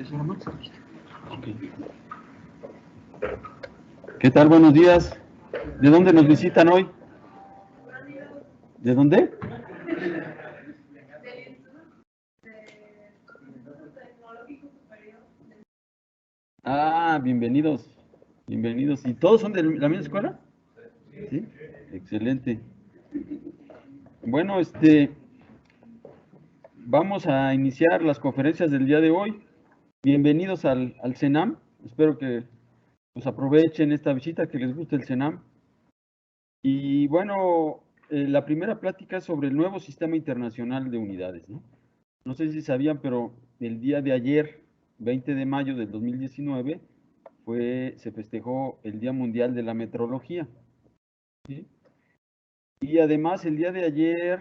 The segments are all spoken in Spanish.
Ok. ¿Qué tal? Buenos días. ¿De dónde nos visitan hoy? ¿De dónde? Ah, bienvenidos. Bienvenidos. ¿Y todos son de la misma escuela? Sí. Excelente. Bueno, vamos a iniciar las conferencias del día de hoy. Bienvenidos al CENAM. Espero que pues aprovechen esta visita, que les guste el CENAM. Y bueno, la primera plática es sobre el nuevo sistema internacional de unidades, ¿no? No sé si sabían, pero el día de ayer, 20 de mayo del 2019, se festejó el Día Mundial de la Metrología, ¿sí? Y además el día de ayer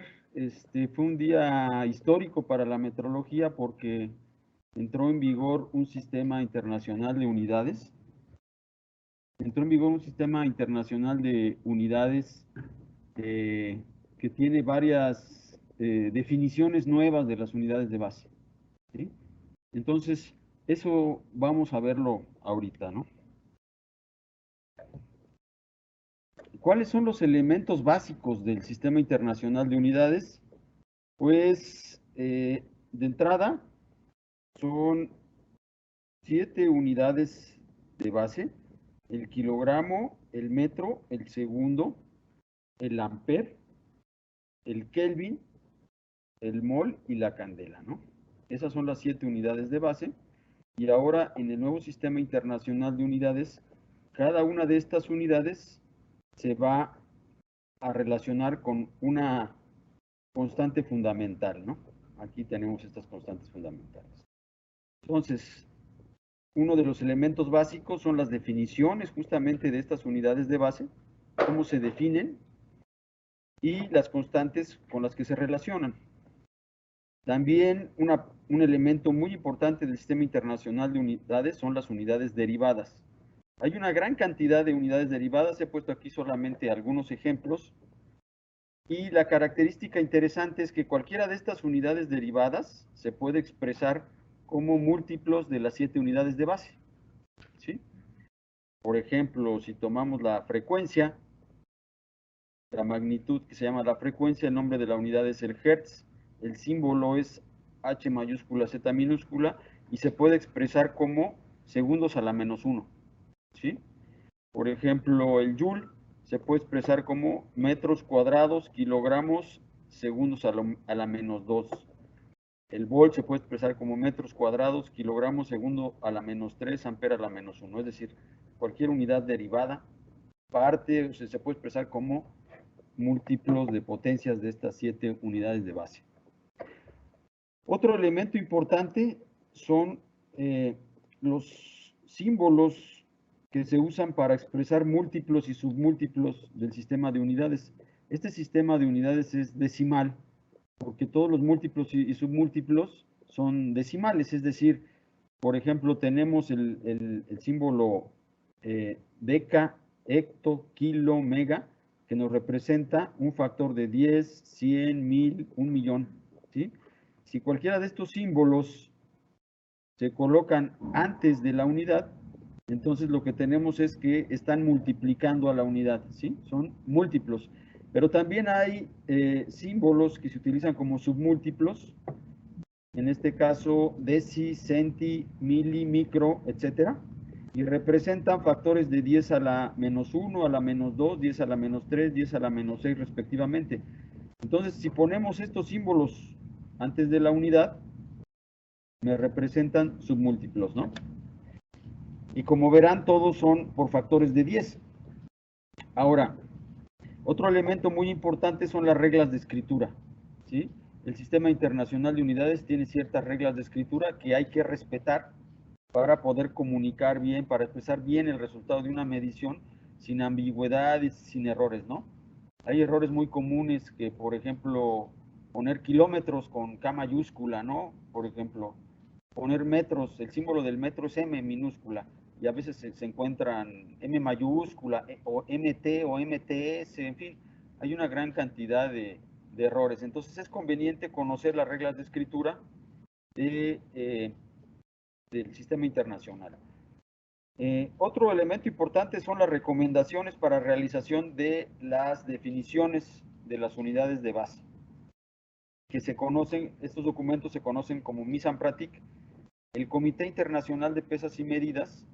fue un día histórico para la metrología porque entró en vigor un sistema internacional de unidades. Entró en vigor un sistema internacional de unidades que tiene varias definiciones nuevas de las unidades de base, ¿sí? Entonces, eso vamos a verlo ahorita, ¿no? ¿Cuáles son los elementos básicos del sistema internacional de unidades? Pues, de entrada, son 7 unidades de base: el kilogramo, el metro, el segundo, el amper, el kelvin, el mol y la candela, ¿no? Esas son las 7 unidades de base. Y ahora, en el nuevo sistema internacional de unidades, cada una de estas unidades se va a relacionar con una constante fundamental, ¿no? Aquí tenemos estas constantes fundamentales. Entonces, uno de los elementos básicos son las definiciones justamente de estas unidades de base, cómo se definen y las constantes con las que se relacionan. También un elemento muy importante del sistema internacional de unidades son las unidades derivadas. Hay una gran cantidad de unidades derivadas, he puesto aquí solamente algunos ejemplos, y la característica interesante es que cualquiera de estas unidades derivadas se puede expresar como múltiplos de las 7 unidades de base, ¿sí? Por ejemplo, si tomamos la frecuencia, la magnitud que se llama la frecuencia, el nombre de la unidad es el hertz, el símbolo es H mayúscula, Z minúscula, y se puede expresar como segundos a la menos 1, ¿sí? Por ejemplo, el joule se puede expresar como metros cuadrados, kilogramos, segundos a la menos 2. El volt se puede expresar como metros cuadrados, kilogramos, segundo a la menos 3, ampere a la menos 1. Es decir, cualquier unidad derivada parte, o sea, se puede expresar como múltiplos de potencias de estas 7 unidades de base. Otro elemento importante son los símbolos que se usan para expresar múltiplos y submúltiplos del sistema de unidades. Este sistema de unidades es decimal, porque todos los múltiplos y submúltiplos son decimales, es decir, por ejemplo, tenemos el símbolo deca, hecto, kilo, mega, que nos representa un factor de 10, 100, 1000, 1.000.000, ¿sí? Si cualquiera de estos símbolos se colocan antes de la unidad, entonces lo que tenemos es que están multiplicando a la unidad, ¿sí? Son múltiplos. Pero también hay símbolos que se utilizan como submúltiplos, en este caso deci, centi, mili, micro, etcétera, y representan factores de 10 a la menos 1, a la menos 2, 10 a la menos 3, 10 a la menos 6 respectivamente. Entonces, si ponemos estos símbolos antes de la unidad, me representan submúltiplos, ¿no? Y como verán, todos son por factores de 10. Ahora, otro elemento muy importante son las reglas de escritura, ¿sí? El sistema internacional de unidades tiene ciertas reglas de escritura que hay que respetar para poder comunicar bien, para expresar bien el resultado de una medición sin ambigüedades, sin errores, ¿no? Hay errores muy comunes que, por ejemplo, poner kilómetros con K mayúscula, ¿no? Por ejemplo, poner metros, el símbolo del metro es M minúscula, y a veces se encuentran M mayúscula o MT o MTS, en fin, hay una gran cantidad de errores. Entonces es conveniente conocer las reglas de escritura de del sistema internacional. Otro elemento importante son las recomendaciones para realización de las definiciones de las unidades de base, que se conocen, estos documentos se conocen como mise en pratique. El Comité Internacional de Pesas y Medidas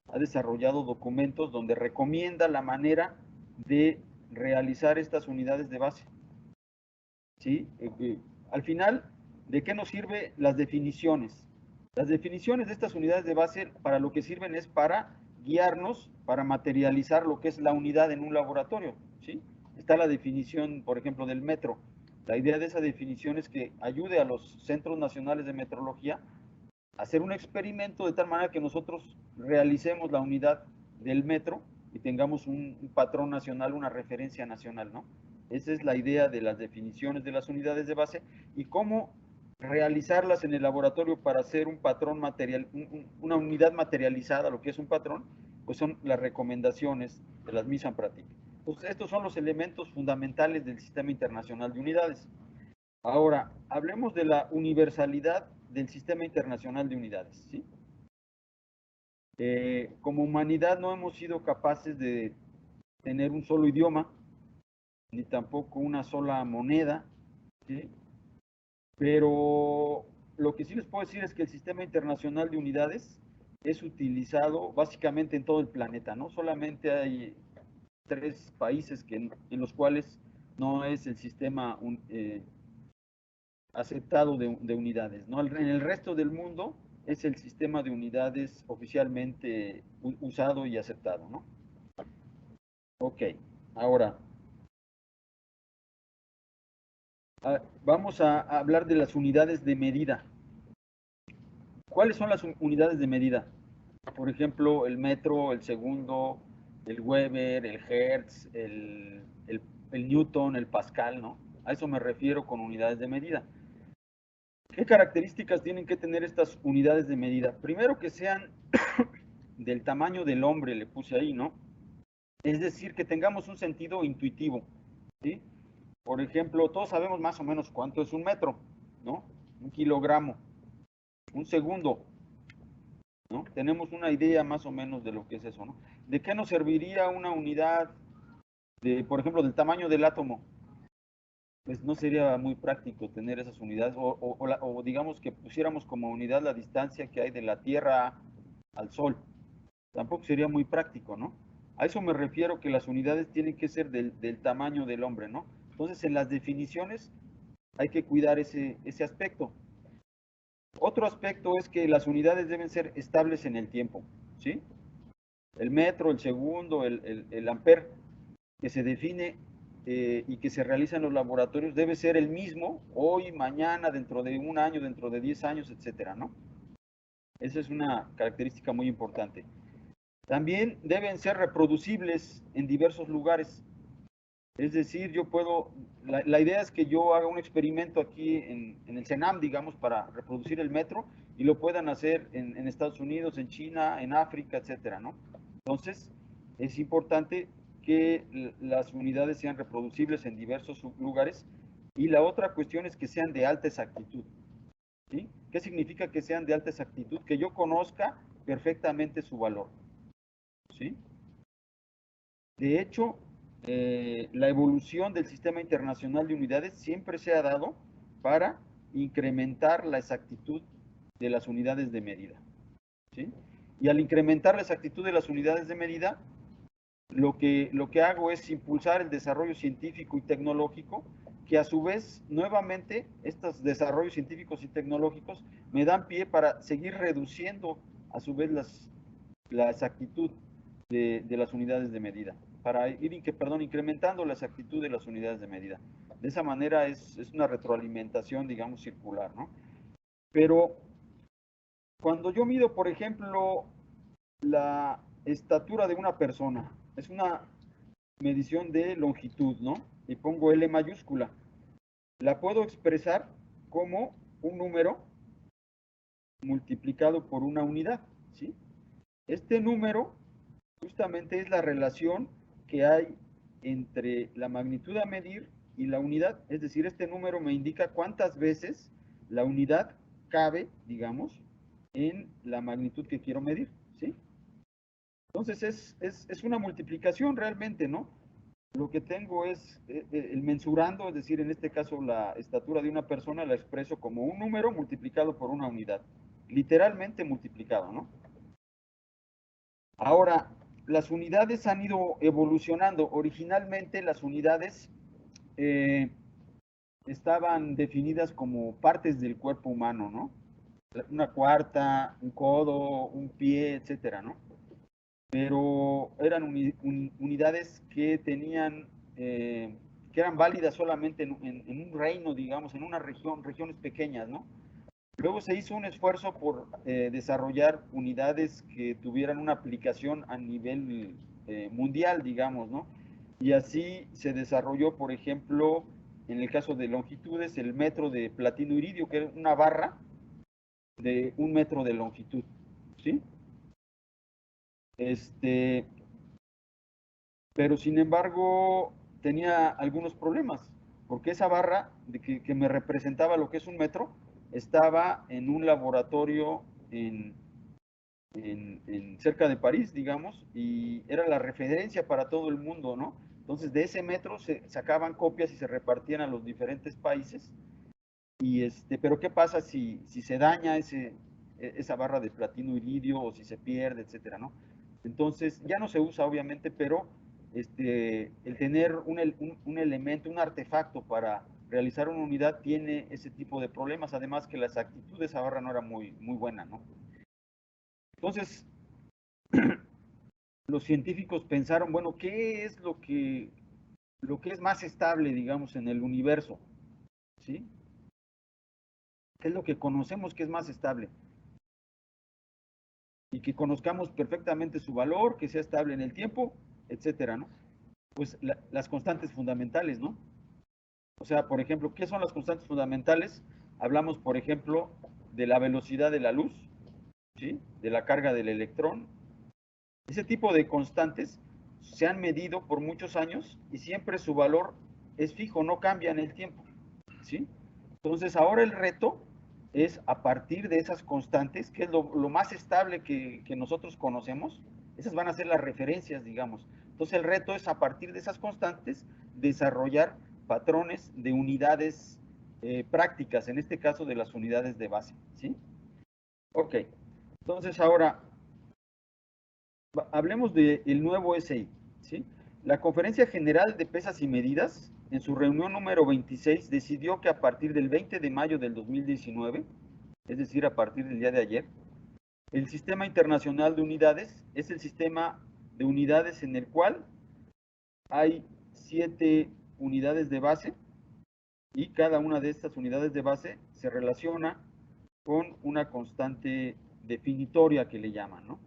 ha desarrollado documentos donde recomienda la manera de realizar estas unidades de base. ¿Sí? Al final, ¿de qué nos sirven las definiciones? Las definiciones de estas unidades de base para lo que sirven es para guiarnos, para materializar lo que es la unidad en un laboratorio. ¿Sí? Está la definición, por ejemplo, del metro. La idea de esa definición es que ayude a los centros nacionales de metrología a hacer un experimento de tal manera que nosotros realicemos la unidad del metro y tengamos un patrón nacional, una referencia nacional, ¿no? Esa es la idea de las definiciones de las unidades de base y cómo realizarlas en el laboratorio para hacer un patrón material, una unidad materializada, lo que es un patrón, pues son las recomendaciones de las mise en pratique. Entonces, estos son los elementos fundamentales del sistema internacional de unidades. Ahora, hablemos de la universalidad del sistema internacional de unidades, ¿sí? Como humanidad no hemos sido capaces de tener un solo idioma, ni tampoco una sola moneda, ¿sí? Pero lo que sí les puedo decir es que el sistema internacional de unidades es utilizado básicamente en todo el planeta, ¿no? Solamente hay 3 países en los cuales no es el sistema aceptado de unidades, ¿no? En el resto del mundo es el sistema de unidades oficialmente usado y aceptado, ¿no? Ok, ahora vamos a hablar de las unidades de medida. ¿Cuáles son las unidades de medida? Por ejemplo, el metro, el segundo, el Weber, el Hertz, el Newton, el Pascal, ¿no? A eso me refiero con unidades de medida. ¿Qué características tienen que tener estas unidades de medida? Primero, que sean del tamaño del hombre, le puse ahí, ¿no? Es decir, que tengamos un sentido intuitivo, ¿sí? Por ejemplo, todos sabemos más o menos cuánto es un metro, ¿no? Un kilogramo, un segundo, ¿no? Tenemos una idea más o menos de lo que es eso, ¿no? ¿De qué nos serviría una unidad de, por ejemplo, del tamaño del átomo? Pues no sería muy práctico tener esas unidades, o digamos que pusiéramos como unidad la distancia que hay de la Tierra al Sol. Tampoco sería muy práctico, ¿no? A eso me refiero, que las unidades tienen que ser del tamaño del hombre, ¿no? Entonces, en las definiciones hay que cuidar ese aspecto. Otro aspecto es que las unidades deben ser estables en el tiempo, ¿sí? El metro, el segundo, el amper, que se define y que se realiza en los laboratorios, debe ser el mismo hoy, mañana, dentro de un año, dentro de 10 años, etcétera, ¿no? Esa es una característica muy importante. También deben ser reproducibles en diversos lugares. Es decir, yo puedo, la idea es que yo haga un experimento aquí en el CENAM, digamos, para reproducir el metro, y lo puedan hacer en Estados Unidos, en China, en África, etcétera, ¿no? Entonces, es importante que las unidades sean reproducibles en diversos lugares. Y la otra cuestión es que sean de alta exactitud, ¿sí? ¿Qué significa que sean de alta exactitud? Que yo conozca perfectamente su valor, ¿sí? De hecho, la evolución del sistema internacional de unidades siempre se ha dado para incrementar la exactitud de las unidades de medida, ¿sí? Y al incrementar la exactitud de las unidades de medida, lo que hago es impulsar el desarrollo científico y tecnológico, que a su vez, nuevamente, estos desarrollos científicos y tecnológicos me dan pie para seguir reduciendo a su vez la exactitud de las unidades de medida, para ir incrementando la exactitud de las unidades de medida. De esa manera es una retroalimentación, digamos, circular, ¿no? Pero cuando yo mido, por ejemplo, la estatura de una persona, es una medición de longitud, ¿no? Y pongo L mayúscula. La puedo expresar como un número multiplicado por una unidad, ¿sí? Este número justamente es la relación que hay entre la magnitud a medir y la unidad. Es decir, este número me indica cuántas veces la unidad cabe, digamos, en la magnitud que quiero medir, ¿sí? Entonces es una multiplicación realmente, ¿no? Lo que tengo es el mensurando, es decir, en este caso la estatura de una persona la expreso como un número multiplicado por una unidad, literalmente multiplicado, ¿no? Ahora, las unidades han ido evolucionando. Originalmente las unidades eh, estaban definidas como partes del cuerpo humano, ¿no? Una cuarta, un codo, un pie, etcétera, ¿no? Pero eran unidades que tenían, que eran válidas solamente en un reino, digamos, en una región, regiones pequeñas, ¿no? Luego se hizo un esfuerzo por desarrollar unidades que tuvieran una aplicación a nivel mundial, digamos, ¿no? Y así se desarrolló, por ejemplo, en el caso de longitudes, el metro de platino iridio, que era una barra de 1 metro de longitud, ¿sí? Este, pero sin embargo tenía algunos problemas, porque esa barra que me representaba lo que es 1 metro estaba en un laboratorio en cerca de París, digamos, y era la referencia para todo el mundo, ¿no? Entonces de ese metro se sacaban copias y se repartían a los diferentes países. Y pero ¿qué pasa si se daña esa barra de platino iridio o si se pierde, etcétera, ¿no? Entonces ya no se usa obviamente, pero el tener un elemento, un artefacto para realizar una unidad tiene ese tipo de problemas, además que la exactitud de esa barra no era muy buena, ¿no? Entonces, los científicos pensaron, bueno, ¿qué es lo que es más estable, digamos, en el universo? ¿Sí? ¿Qué es lo que conocemos que es más estable? Y que conozcamos perfectamente su valor, que sea estable en el tiempo, etcétera, ¿no? Pues las constantes fundamentales, ¿no? O sea, por ejemplo, ¿qué son las constantes fundamentales? Hablamos, por ejemplo, de la velocidad de la luz, ¿sí? De la carga del electrón. Ese tipo de constantes se han medido por muchos años y siempre su valor es fijo, no cambia en el tiempo, ¿sí? Entonces ahora el reto es a partir de esas constantes, que es lo más estable que nosotros conocemos, esas van a ser las referencias, digamos. Entonces el reto es a partir de esas constantes desarrollar patrones de unidades prácticas, en este caso de las unidades de base, ¿sí? Ok, entonces ahora hablemos del nuevo SI, ¿sí? La Conferencia General de Pesas y Medidas, en su reunión número 26, decidió que a partir del 20 de mayo del 2019, es decir, a partir del día de ayer, el Sistema Internacional de Unidades es el sistema de unidades en el cual hay 7 unidades de base y cada una de estas unidades de base se relaciona con una constante definitoria que le llaman, ¿no?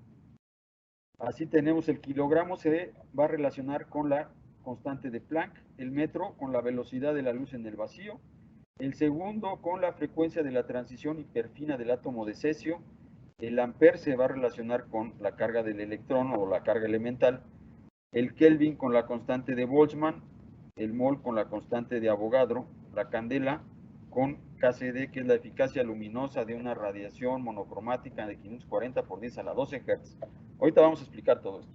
Así tenemos el kilogramo se va a relacionar con la constante de Planck, el metro con la velocidad de la luz en el vacío, el segundo con la frecuencia de la transición hiperfina del átomo de cesio, el ampere se va a relacionar con la carga del electrón o la carga elemental, el Kelvin con la constante de Boltzmann, el mol con la constante de Avogadro, la candela con KCD, que es la eficacia luminosa de una radiación monocromática de 540 por 10 a la 12 Hz. Ahorita vamos a explicar todo esto.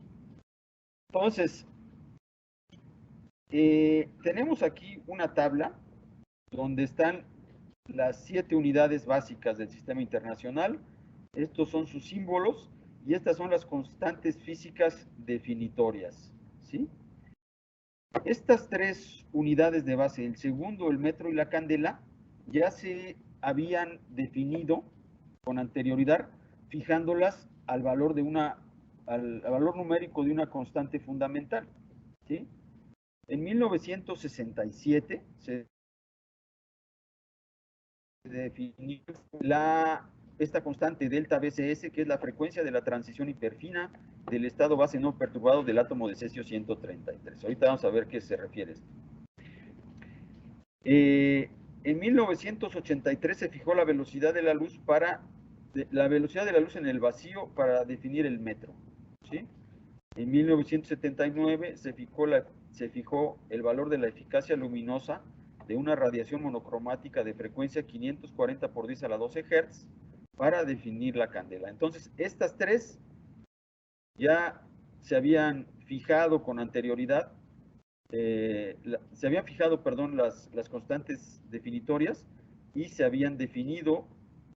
Entonces, tenemos aquí una tabla donde están las 7 unidades básicas del sistema internacional. Estos son sus símbolos y estas son las constantes físicas definitorias, ¿sí? Estas 3 unidades de base, el segundo, el metro y la candela, ya se habían definido con anterioridad, fijándolas al valor al valor numérico de una constante fundamental, ¿sí? En 1967 se definió esta constante delta BCS, que es la frecuencia de la transición hiperfina del estado base no perturbado del átomo de cesio 133. Ahorita vamos a ver qué se refiere esto. En 1983 se fijó la velocidad de la luz en el vacío para definir el metro, ¿sí? En 1979 se fijó el valor de la eficacia luminosa de una radiación monocromática de frecuencia 540 por 10 a la 12 Hz para definir la candela. Entonces, estas tres ya se habían fijado con anterioridad, se habían fijado, perdón, las constantes definitorias y se habían definido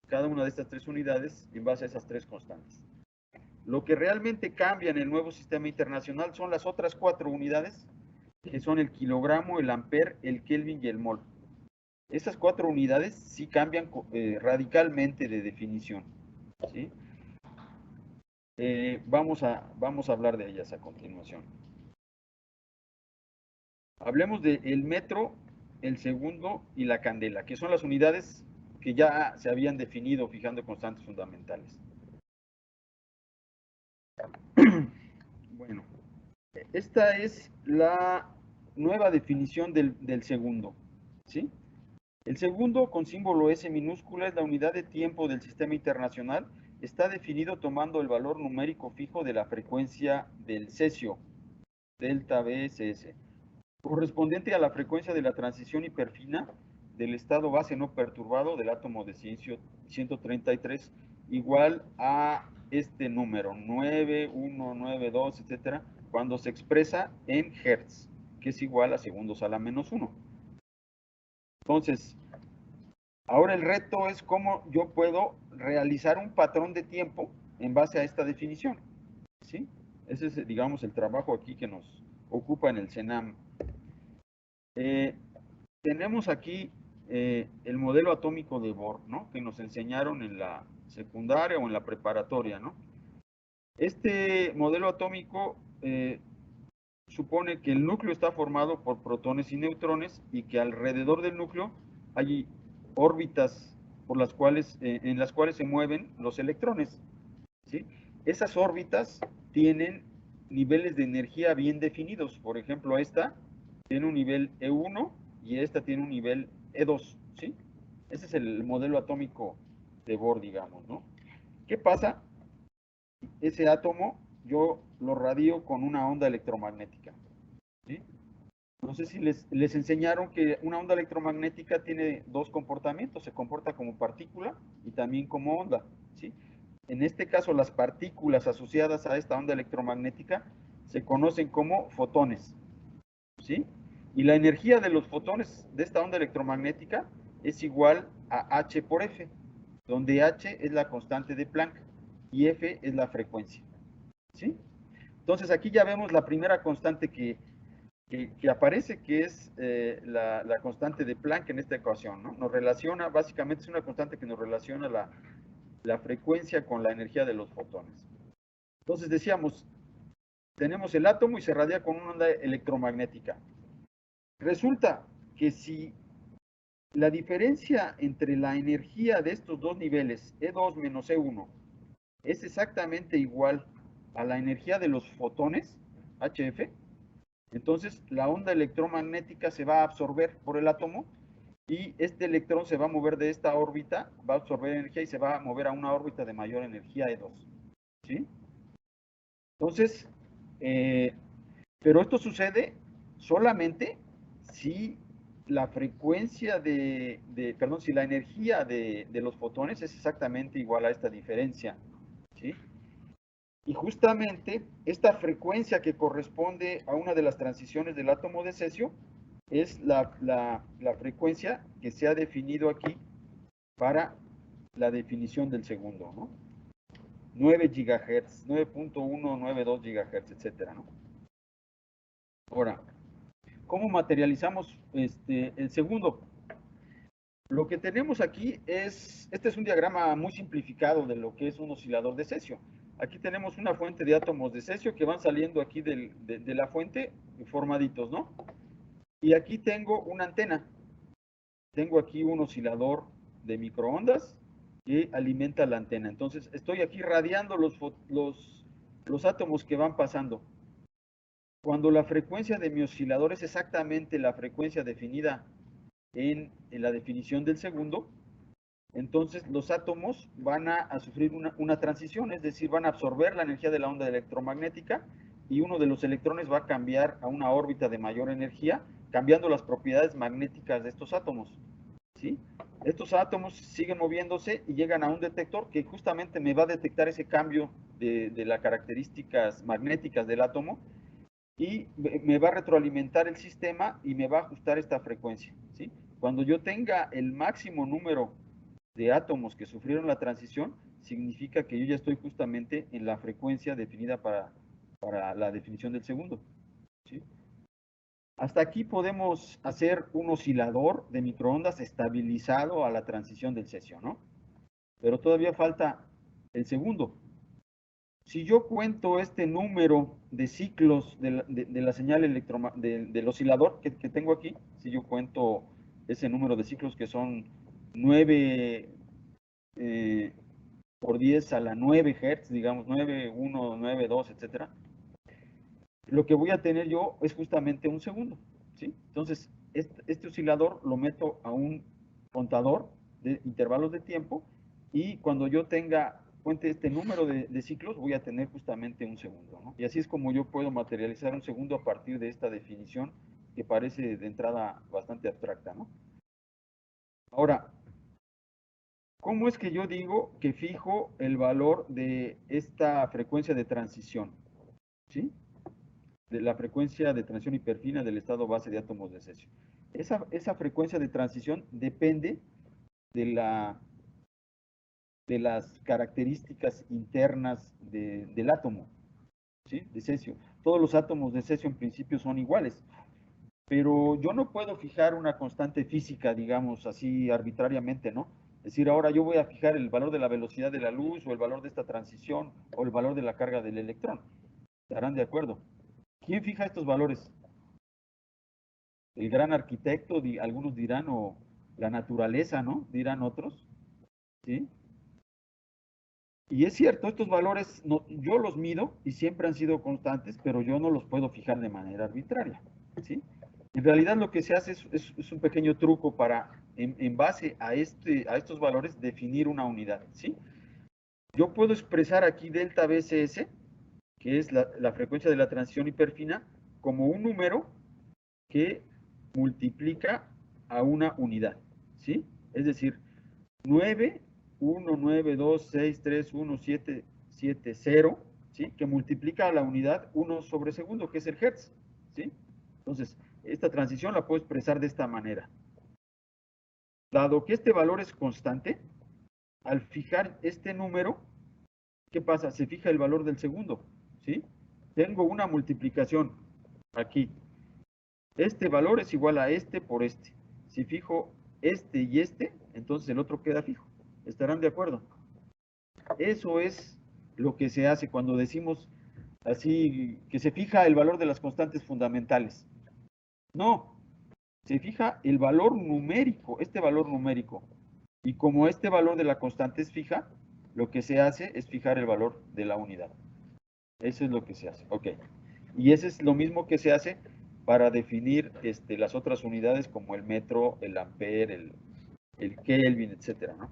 cada una de estas tres unidades en base a esas tres constantes. Lo que realmente cambia en el nuevo sistema internacional son las otras cuatro unidades, que son el kilogramo, el amper, el kelvin y el mol. Estas cuatro unidades sí cambian radicalmente de definición, ¿sí? Vamos a hablar de ellas a continuación. Hablemos del metro, el segundo y la candela, que son las unidades que ya se habían definido fijando constantes fundamentales. Bueno, esta es la nueva definición del segundo, ¿sí? El segundo, con símbolo S minúscula, es la unidad de tiempo del sistema internacional. Está definido tomando el valor numérico fijo de la frecuencia del cesio, delta BSS, correspondiente a la frecuencia de la transición hiperfina del estado base no perturbado del átomo de ciencio 133, igual a este número, 9192, etcétera, cuando se expresa en hertz, que es igual a segundos a la menos 1. Entonces, ahora el reto es cómo yo puedo realizar un patrón de tiempo en base a esta definición, ¿sí? Ese es, digamos, el trabajo aquí que nos ocupa en el CENAM. Tenemos aquí el modelo atómico de Bohr, ¿no? Que nos enseñaron en la secundaria o en la preparatoria, ¿no? Este modelo atómico supone que el núcleo está formado por protones y neutrones y que alrededor del núcleo hay órbitas por las cuales, en las cuales se mueven los electrones, ¿sí? Esas órbitas tienen niveles de energía bien definidos. Por ejemplo, esta tiene un nivel E1 y esta tiene un nivel E2, ¿sí? Ese es el modelo atómico de Bohr, digamos, ¿no? ¿Qué pasa? Ese átomo yo lo radio con una onda electromagnética, ¿sí? No sé si les enseñaron que una onda electromagnética tiene dos comportamientos, se comporta como partícula y también como onda, ¿sí? En este caso, las partículas asociadas a esta onda electromagnética se conocen como fotones, ¿sí? Y la energía de los fotones de esta onda electromagnética es igual a h por f, donde h es la constante de Planck y f es la frecuencia, ¿sí? Entonces aquí ya vemos la primera constante que aparece, que es la constante de Planck en esta ecuación, ¿no? Nos relaciona, básicamente es una constante que nos relaciona la frecuencia con la energía de los fotones. Entonces decíamos, tenemos el átomo y se radia con una onda electromagnética. Resulta que si la diferencia entre la energía de estos dos niveles, E2 menos E1, es exactamente igual a la energía de los fotones, HF, entonces la onda electromagnética se va a absorber por el átomo y este electrón se va a mover de esta órbita, va a absorber energía y se va a mover a una órbita de mayor energía E2, ¿sí? Entonces, pero esto sucede solamente si la frecuencia perdón, si la energía de los fotones es exactamente igual a esta diferencia, ¿sí? Y justamente esta frecuencia que corresponde a una de las transiciones del átomo de cesio es la frecuencia que se ha definido aquí para la definición del segundo, ¿no? 9 GHz, 9.192 GHz, etcétera, ¿no? Ahora, ¿cómo materializamos el segundo? Lo que tenemos aquí este es un diagrama muy simplificado de lo que es un oscilador de cesio. Aquí tenemos una fuente de átomos de cesio que van saliendo aquí de la fuente formaditos, ¿no? Y aquí tengo una antena. Tengo aquí un oscilador de microondas que alimenta la antena. Entonces, estoy aquí radiando los átomos que van pasando. Cuando la frecuencia de mi oscilador es exactamente la frecuencia definida en la definición del segundo, entonces los átomos van a sufrir una transición, es decir, van a absorber la energía de la onda electromagnética y uno de los electrones va a cambiar a una órbita de mayor energía, cambiando las propiedades magnéticas de estos átomos, ¿sí? Estos átomos siguen moviéndose y llegan a un detector que justamente me va a detectar ese cambio de las características magnéticas del átomo y me va a retroalimentar el sistema y me va a ajustar esta frecuencia, ¿sí? Cuando yo tenga el máximo número de átomos que sufrieron la transición, significa que yo ya estoy justamente en la frecuencia definida para la definición del segundo, ¿sí? Hasta aquí podemos hacer un oscilador de microondas estabilizado a la transición del cesio, ¿no? Pero todavía falta el segundo. Si yo cuento este número de ciclos de la señal del oscilador que tengo aquí, si yo cuento ese número de ciclos que son 9 por 10 a la 9 Hz, digamos 9, 1, 9, 2, etcétera, lo que voy a tener yo es justamente un segundo, ¿sí? Entonces, este oscilador lo meto a un contador de intervalos de tiempo y cuando yo cuente este número de ciclos, voy a tener justamente un segundo, ¿no? Y así es como yo puedo materializar un segundo a partir de esta definición que parece de entrada bastante abstracta, ¿no? Ahora, ¿cómo es que yo digo que fijo el valor de esta frecuencia de transición? ¿Sí? De la frecuencia de transición hiperfina del estado base de átomos de cesio. Esa frecuencia de transición depende de, de las características internas del átomo, ¿sí? De cesio. Todos los átomos de cesio en principio son iguales, pero yo no puedo fijar una constante física, digamos así arbitrariamente, ¿no? Es decir, ahora yo voy a fijar el valor de la velocidad de la luz o el valor de esta transición o el valor de la carga del electrón. ¿Estarán de acuerdo? ¿Quién fija estos valores? El gran arquitecto, algunos dirán, o la naturaleza, ¿no? Dirán otros, ¿sí? Y es cierto, estos valores yo los mido y siempre han sido constantes, pero yo no los puedo fijar de manera arbitraria, ¿sí? En realidad lo que se hace es un pequeño truco para, en base a estos valores, definir una unidad, ¿sí? Yo puedo expresar aquí delta BCS, que es la frecuencia de la transición hiperfina, como un número que multiplica a una unidad, ¿sí? Es decir, 9, 1, 9, 2, 6, 3, 1, 7, 7, 0, ¿sí? Que multiplica a la unidad 1 sobre segundo, que es el hertz, ¿sí? Entonces, esta transición la puedo expresar de esta manera. Dado que este valor es constante, al fijar este número, ¿qué pasa? Se fija el valor del segundo, ¿sí? Tengo una multiplicación aquí. Este valor es igual a este por este. Si fijo este y este, entonces el otro queda fijo. ¿Estarán de acuerdo? Eso es lo que se hace cuando decimos así, que se fija el valor de las constantes fundamentales. No, se fija el valor numérico, este valor numérico. Y como este valor de la constante es fija, lo que se hace es fijar el valor de la unidad. Eso es lo que se hace. Ok. Y eso es lo mismo que se hace para definir las otras unidades como el metro, el ampere, el Kelvin, etcétera, ¿no?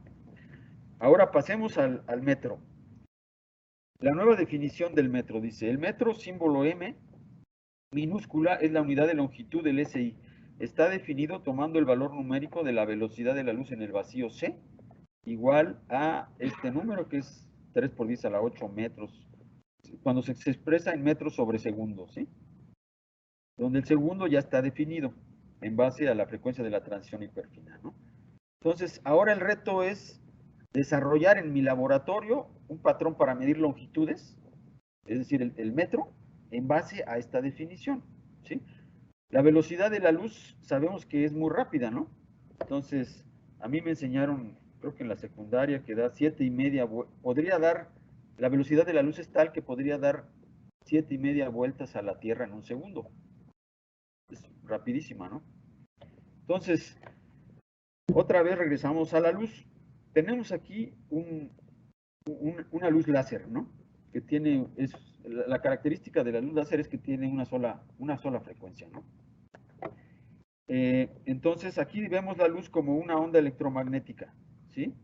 Ahora pasemos al metro. La nueva definición del metro dice, el metro, símbolo M, minúscula, es la unidad de longitud del SI. Está definido tomando el valor numérico de la velocidad de la luz en el vacío C, igual a este número que es 3 por 10 a la 8 metros, cuando se expresa en metros sobre segundo, ¿sí? Donde el segundo ya está definido en base a la frecuencia de la transición hiperfina, ¿no? Entonces, ahora el reto es desarrollar en mi laboratorio un patrón para medir longitudes, es decir, el metro, en base a esta definición, ¿sí? La velocidad de la luz sabemos que es muy rápida, ¿no? Entonces, a mí me enseñaron, creo que en la secundaria, que da 7,5, podría dar, la velocidad de la luz es tal que podría dar 7,5 vueltas a la Tierra en un segundo. Es rapidísima, ¿no? Entonces, otra vez regresamos a la luz. Tenemos aquí una luz láser, ¿no? Que tiene, la característica de la luz láser es que tiene una sola frecuencia, ¿no? Entonces, aquí vemos la luz como una onda electromagnética, ¿sí?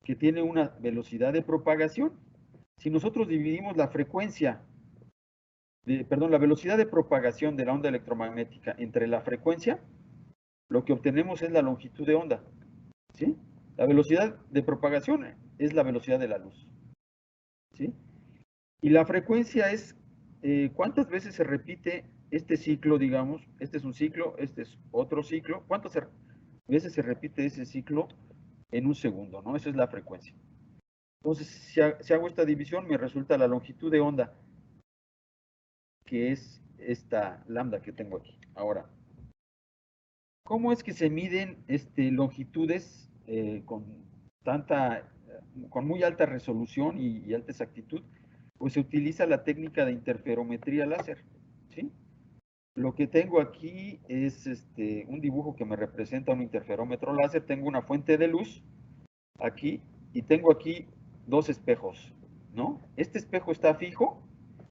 Que tiene una velocidad de propagación. Si nosotros dividimos la frecuencia, la velocidad de propagación de la onda electromagnética entre la frecuencia, lo que obtenemos es la longitud de onda. ¿sí? La velocidad de propagación es la velocidad de la luz, ¿sí? Y la frecuencia es cuántas veces se repite este ciclo, digamos, este es un ciclo, este es otro ciclo, cuántas veces se repite ese ciclo en un segundo, ¿no? Esa es la frecuencia. Entonces, si hago esta división, me resulta la longitud de onda, que es esta lambda que tengo aquí. Ahora, ¿cómo es que se miden longitudes con muy alta resolución y alta exactitud? Pues se utiliza la técnica de interferometría láser, ¿sí? Lo que tengo aquí es un dibujo que me representa un interferómetro láser. Tengo una fuente de luz aquí y tengo aquí dos espejos, ¿no? Este espejo está fijo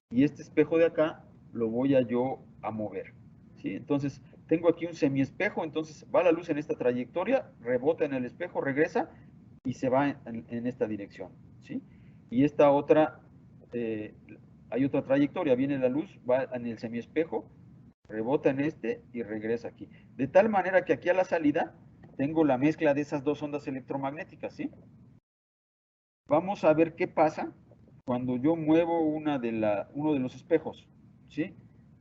y este espejo de acá lo voy a mover, ¿sí? Entonces, tengo aquí un semiespejo, entonces va la luz en esta trayectoria, rebota en el espejo, regresa y se va en esta dirección, ¿sí? Y esta otra, eh, hay otra trayectoria, viene la luz, va en el semiespejo, rebota en este y regresa aquí. De tal manera que aquí a la salida tengo la mezcla de esas dos ondas electromagnéticas, ¿sí? Vamos a ver qué pasa cuando yo muevo uno de los espejos, ¿sí?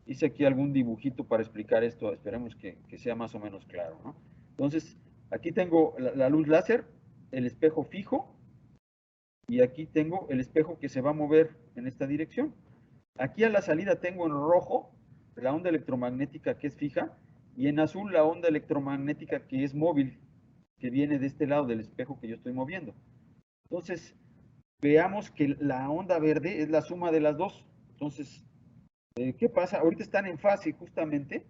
Hice aquí algún dibujito para explicar esto, esperemos que sea más o menos claro, ¿no? Entonces, aquí tengo la luz láser, el espejo fijo, y aquí tengo el espejo que se va a mover en esta dirección. Aquí a la salida tengo en rojo la onda electromagnética que es fija, y en azul la onda electromagnética que es móvil, que viene de este lado del espejo que yo estoy moviendo. Entonces, veamos que la onda verde es la suma de las dos. Entonces, ¿qué pasa? Ahorita están en fase justamente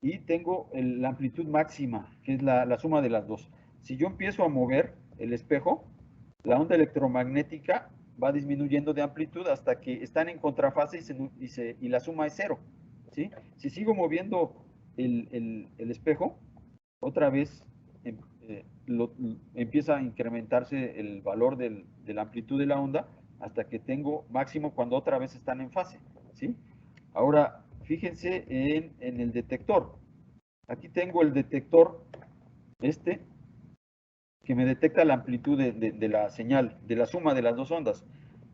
y tengo la amplitud máxima, que es la suma de las dos. Si yo empiezo a mover el espejo, la onda electromagnética va disminuyendo de amplitud hasta que están en contrafase y la suma es cero, ¿sí? Si sigo moviendo el espejo, otra vez empieza a incrementarse el valor de la amplitud de la onda hasta que tengo máximo cuando otra vez están en fase, ¿sí? Ahora, fíjense en el detector. Aquí tengo el detector este que me detecta la amplitud de la señal, de la suma de las dos ondas.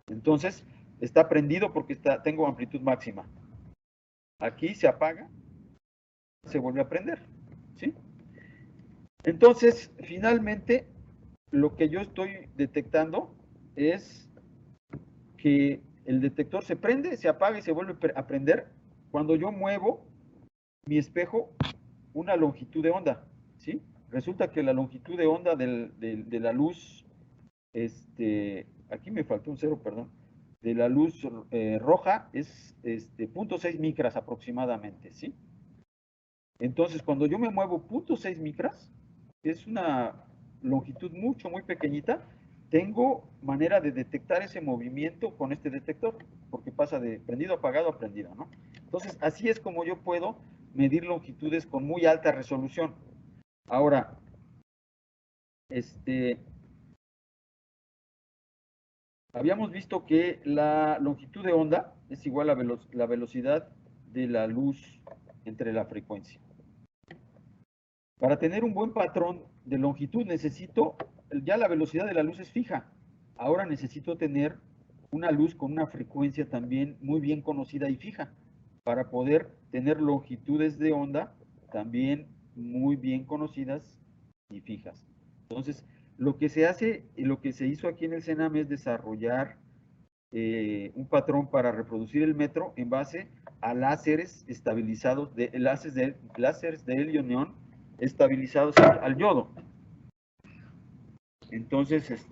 Entonces, está prendido porque tengo amplitud máxima. Aquí se apaga, se vuelve a prender, ¿sí? Entonces, finalmente, lo que yo estoy detectando es que el detector se prende, se apaga y se vuelve a prender cuando yo muevo mi espejo una longitud de onda, ¿sí? Resulta que la longitud de onda de la luz, aquí me faltó un cero, perdón, de la luz roja es 0.6 micras aproximadamente, ¿sí? Entonces, cuando yo me muevo 0.6 micras, es una longitud muy pequeñita, tengo manera de detectar ese movimiento con este detector, porque pasa de prendido, apagado a prendido, ¿no? Entonces, así es como yo puedo medir longitudes con muy alta resolución. Ahora, habíamos visto que la longitud de onda es igual a la velocidad de la luz entre la frecuencia. Para tener un buen patrón de longitud necesito, ya la velocidad de la luz es fija. Ahora necesito tener una luz con una frecuencia también muy bien conocida y fija para poder tener longitudes de onda también muy bien conocidas y fijas. Entonces, lo que se hace y lo que se hizo aquí en el CENAM es desarrollar un patrón para reproducir el metro en base a láseres estabilizados, láseres de helio-neón estabilizados al yodo. Entonces,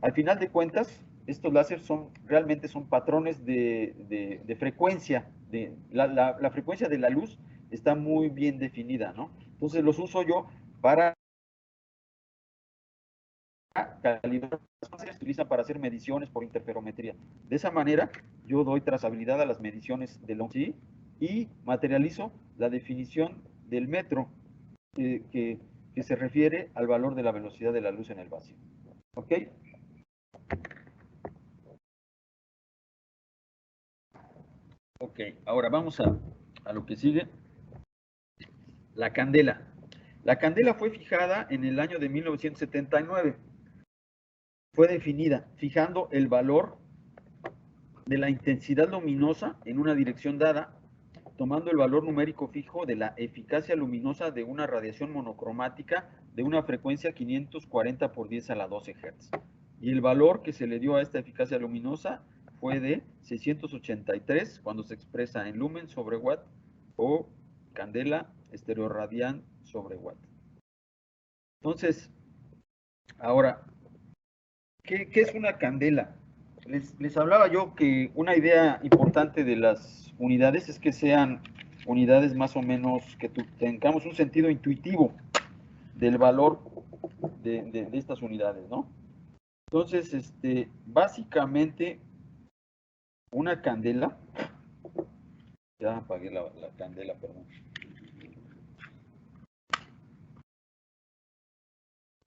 al final de cuentas, estos láseres realmente son patrones de frecuencia, la frecuencia de la luz está muy bien definida, ¿no? Entonces los uso yo para calibrar, se utilizan para hacer mediciones por interferometría. De esa manera, yo doy trazabilidad a las mediciones de longitud y materializo la definición del metro que se refiere al valor de la velocidad de la luz en el vacío. ¿Ok? Ok, ahora vamos a lo que sigue. La candela. La candela fue fijada en el año de 1979. Fue definida fijando el valor de la intensidad luminosa en una dirección dada, tomando el valor numérico fijo de la eficacia luminosa de una radiación monocromática de una frecuencia 540 por 10 a la 12 Hz. Y el valor que se le dio a esta eficacia luminosa fue de 683 cuando se expresa en lumen sobre watt o candela estereoradian sobre watt. Entonces, ahora, ¿qué es una candela? Les hablaba yo que una idea importante de las unidades es que sean unidades más o menos que tengamos un sentido intuitivo del valor de estas unidades, ¿no? Entonces, básicamente, una candela, ya apagué la candela, perdón.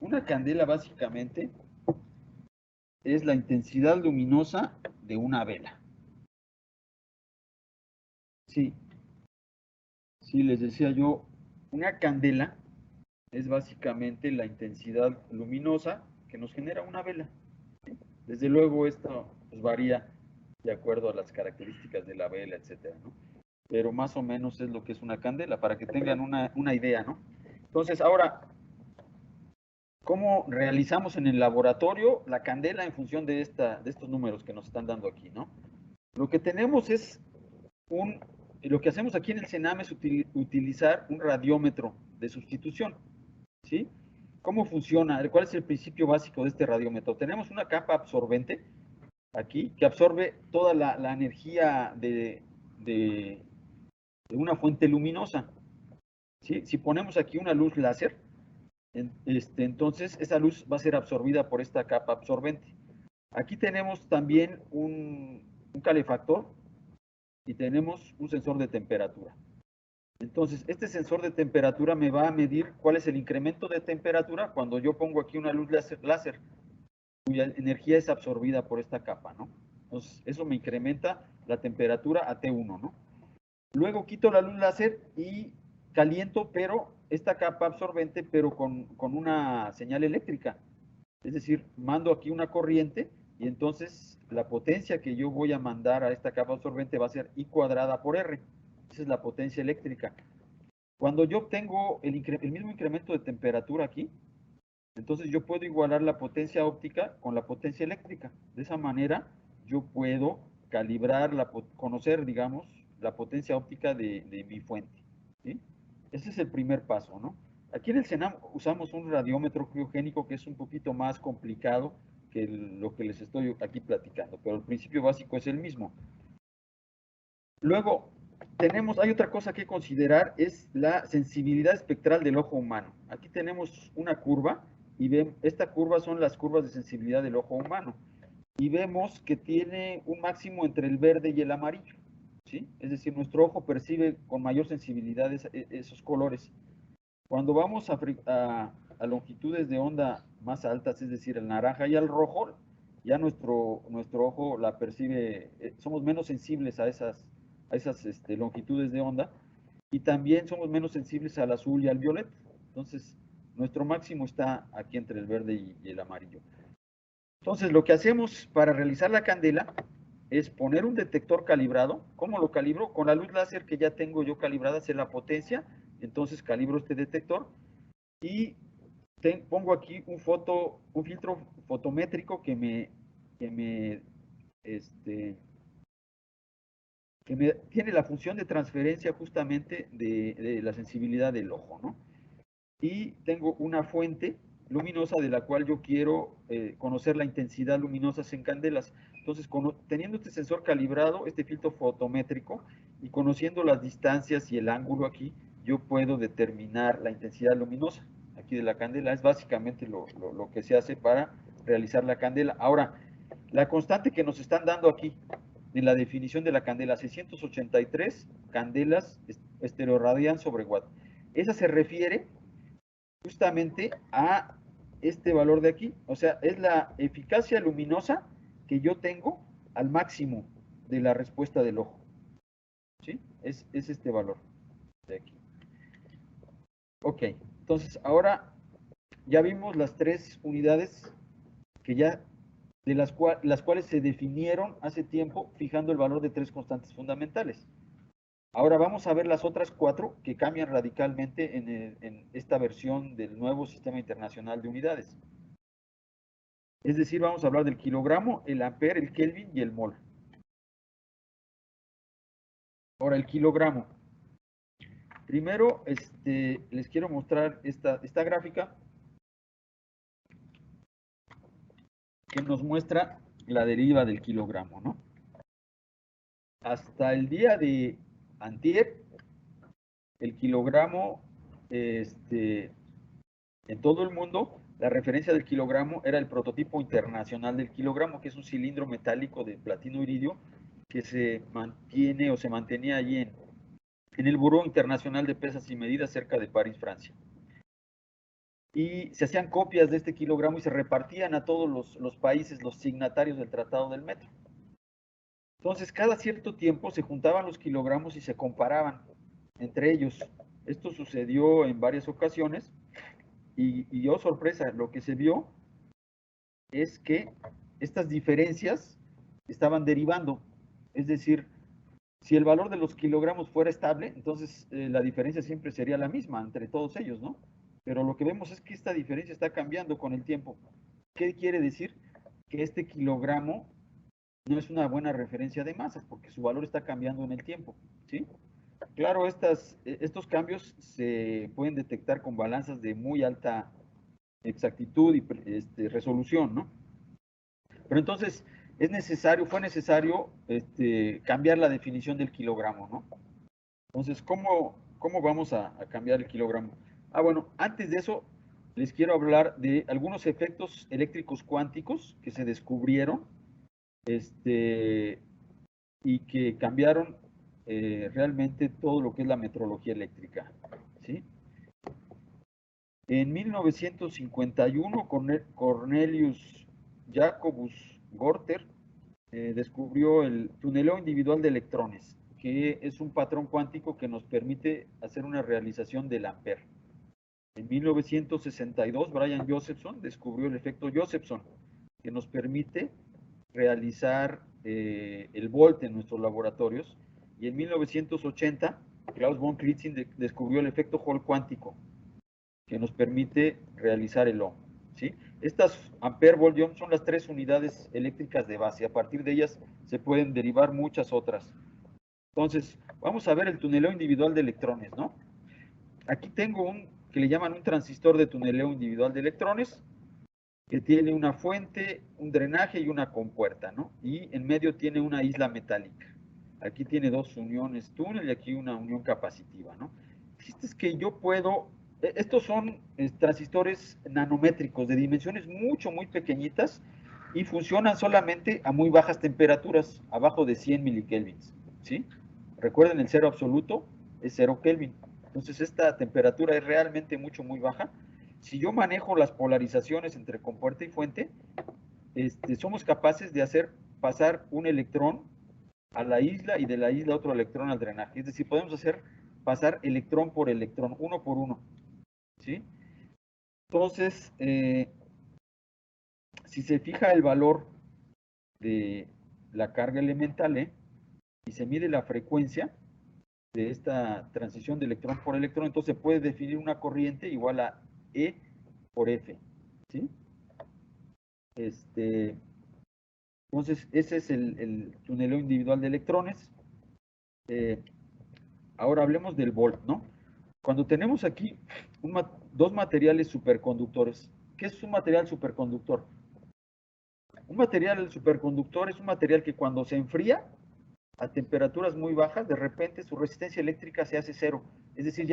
Una candela básicamente es la intensidad luminosa de una vela. Sí, sí, les decía yo, una candela es básicamente la intensidad luminosa que nos genera una vela. Desde luego esto pues, varía de acuerdo a las características de la vela, etcétera, ¿no? Pero más o menos es lo que es una candela, para que tengan una idea, ¿no? Entonces, ahora, ¿cómo realizamos en el laboratorio la candela en función de estos números que nos están dando aquí, ¿no? Lo que tenemos es lo que hacemos aquí en el CENAM es utilizar un radiómetro de sustitución, ¿sí? ¿Cómo funciona? ¿Cuál es el principio básico de este radiómetro? Tenemos una capa absorbente aquí que absorbe toda la energía de una fuente luminosa, ¿sí? Si ponemos aquí una luz láser, entonces esa luz va a ser absorbida por esta capa absorbente. Aquí tenemos también un calefactor y tenemos un sensor de temperatura. Entonces, este sensor de temperatura me va a medir cuál es el incremento de temperatura cuando yo pongo aquí una luz láser cuya energía es absorbida por esta capa, ¿no? Entonces, eso me incrementa la temperatura a T1, ¿no? Luego quito la luz láser y caliento, pero esta capa absorbente, pero con una señal eléctrica. Es decir, mando aquí una corriente y entonces la potencia que yo voy a mandar a esta capa absorbente va a ser I cuadrada por R. Esa es la potencia eléctrica. Cuando yo obtengo el mismo incremento de temperatura aquí, entonces yo puedo igualar la potencia óptica con la potencia eléctrica. De esa manera yo puedo calibrar, conocer, digamos, la potencia óptica de mi fuente, ¿sí? Ese es el primer paso, ¿no? Aquí en el CENAM usamos un radiómetro criogénico que es un poquito más complicado que lo que les estoy aquí platicando, pero el principio básico es el mismo. Luego, hay otra cosa que considerar, es la sensibilidad espectral del ojo humano. Aquí tenemos una curva, y esta curva son las curvas de sensibilidad del ojo humano. Y vemos que tiene un máximo entre el verde y el amarillo, ¿sí? Es decir, nuestro ojo percibe con mayor sensibilidad esos colores. Cuando vamos a longitudes de onda más altas, es decir, el naranja y el rojo, ya nuestro ojo la percibe, somos menos sensibles a esas longitudes de onda, y también somos menos sensibles al azul y al violeta. Entonces, nuestro máximo está aquí entre el verde y el amarillo. Entonces, lo que hacemos para realizar la candela es poner un detector calibrado. ¿Cómo lo calibro? Con la luz láser que ya tengo yo calibrada, sé la potencia, entonces calibro este detector y pongo aquí un filtro fotométrico que me tiene la función de transferencia justamente de la sensibilidad del ojo, ¿no? Y tengo una fuente luminosa de la cual yo quiero conocer la intensidad luminosa en candelas. Entonces, teniendo este sensor calibrado, este filtro fotométrico, y conociendo las distancias y el ángulo aquí, yo puedo determinar la intensidad luminosa aquí de la candela. Es básicamente lo que se hace para realizar la candela. Ahora, la constante que nos están dando aquí en la definición de la candela, 683 candelas estereoradian sobre watt. Esa se refiere justamente a este valor de aquí. O sea, es la eficacia luminosa que yo tengo al máximo de la respuesta del ojo. ¿Sí? Es este valor de aquí. Ok. Entonces, ahora ya vimos las tres unidades que ya de las cuales se definieron hace tiempo fijando el valor de tres constantes fundamentales. Ahora vamos a ver las otras cuatro que cambian radicalmente en esta versión del nuevo Sistema Internacional de Unidades. Es decir, vamos a hablar del kilogramo, el ampere, el kelvin y el mol. Ahora, el kilogramo. Primero, les quiero mostrar esta gráfica que nos muestra la deriva del kilogramo, ¿no? Hasta el día de antier, el kilogramo, en todo el mundo, la referencia del kilogramo era el prototipo internacional del kilogramo, que es un cilindro metálico de platino iridio que se mantiene o se mantenía allí en el Buró Internacional de Pesas y Medidas cerca de París, Francia. Y se hacían copias de este kilogramo y se repartían a todos los países, los signatarios del Tratado del Metro. Entonces, cada cierto tiempo se juntaban los kilogramos y se comparaban entre ellos. Esto sucedió en varias ocasiones y oh sorpresa, lo que se vio es que estas diferencias estaban derivando. Es decir, si el valor de los kilogramos fuera estable, entonces la diferencia siempre sería la misma entre todos ellos, ¿no? Pero lo que vemos es que esta diferencia está cambiando con el tiempo. ¿Qué quiere decir? Que este kilogramo no es una buena referencia de masas porque su valor está cambiando en el tiempo, ¿sí? Claro, estos cambios se pueden detectar con balanzas de muy alta exactitud y resolución, ¿no? Pero entonces fue necesario cambiar la definición del kilogramo, ¿no? Entonces, ¿cómo vamos a cambiar el kilogramo? Ah, bueno, antes de eso, les quiero hablar de algunos efectos eléctricos cuánticos que se descubrieron y que cambiaron realmente todo lo que es la metrología eléctrica, ¿sí? En 1951, Cornelius Jacobus Gorter descubrió el tuneleo individual de electrones, que es un patrón cuántico que nos permite hacer una realización del ampere. En 1962, Brian Josephson descubrió el efecto Josephson, que nos permite realizar el volt en nuestros laboratorios. Y en 1980, Klaus von Kritzing descubrió el efecto Hall cuántico, que nos permite realizar el ohm, ¿sí? Estas ampere, volt y ohm son las tres unidades eléctricas de base. A partir de ellas se pueden derivar muchas otras. Entonces, vamos a ver el tuneleo individual de electrones, ¿no? Aquí tengo que le llaman un transistor de tuneleo individual de electrones, que tiene una fuente, un drenaje y una compuerta, ¿no? Y en medio tiene una isla metálica. Aquí tiene dos uniones túnel y aquí una unión capacitiva, ¿no? Es que yo puedo, estos son transistores nanométricos de dimensiones muy pequeñitas y funcionan solamente a muy bajas temperaturas, abajo de 100 milikelvins, ¿sí? Recuerden, el cero absoluto es 0 Kelvin. Entonces esta temperatura es realmente muy baja. Si yo manejo las polarizaciones entre compuerta y fuente, somos capaces de hacer pasar un electrón a la isla y de la isla otro electrón al drenaje. Es decir, podemos hacer pasar electrón por electrón, uno por uno, ¿sí? Entonces, si se fija el valor de la carga elemental, y se mide la frecuencia de esta transición de electrón por electrón, entonces se puede definir una corriente igual a E por F, ¿sí? Entonces, ese es el tuneleo individual de electrones. Ahora hablemos del volt, ¿no? Cuando tenemos aquí dos materiales superconductores, ¿qué es un material superconductor? Un material superconductor es un material que cuando se enfría a temperaturas muy bajas, de repente su resistencia eléctrica se hace cero. Es decir,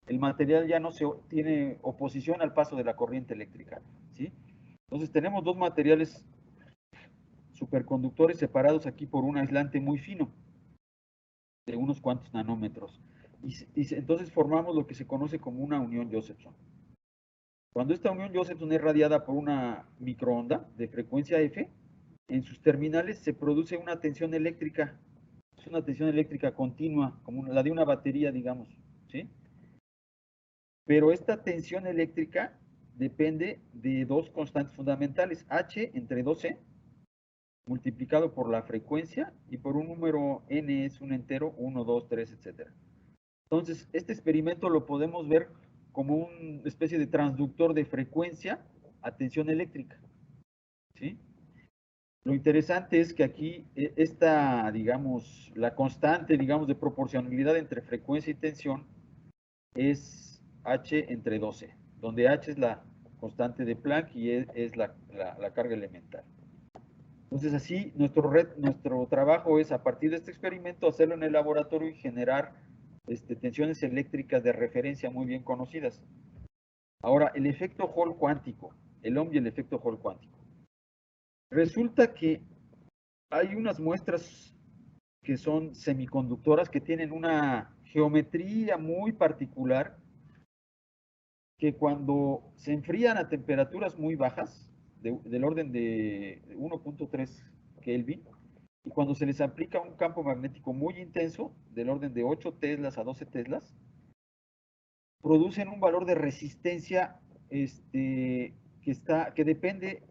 el material ya no se tiene oposición al paso de la corriente eléctrica, ¿sí? Entonces tenemos dos materiales superconductores separados aquí por un aislante muy fino, de unos cuantos nanómetros. Entonces formamos lo que se conoce como una unión Josephson. Cuando esta unión Josephson es radiada por una microonda de frecuencia F, en sus terminales se produce una tensión eléctrica. Es una tensión eléctrica continua, como la de una batería, digamos, ¿sí? pero esta tensión eléctrica depende de dos constantes fundamentales, H entre 2E, multiplicado por la frecuencia, y por un número n es un entero, 1, 2, 3, etc. Entonces, este experimento lo podemos ver como una especie de transductor de frecuencia a tensión eléctrica, ¿sí? Lo interesante es que aquí esta, digamos, la constante, digamos, de proporcionalidad entre frecuencia y tensión es H entre 12, donde H es la constante de Planck y es la carga elemental. Entonces así nuestro trabajo es a partir de este experimento hacerlo en el laboratorio y generar tensiones eléctricas de referencia muy bien conocidas. Ahora, el efecto Hall cuántico, el Ohm y el efecto Hall cuántico. Resulta que hay unas muestras que son semiconductoras que tienen una geometría muy particular que cuando se enfrían a temperaturas muy bajas, del orden de 1.3 Kelvin, y cuando se les aplica un campo magnético muy intenso, del orden de 8 teslas a 12 teslas, producen un valor de resistencia que depende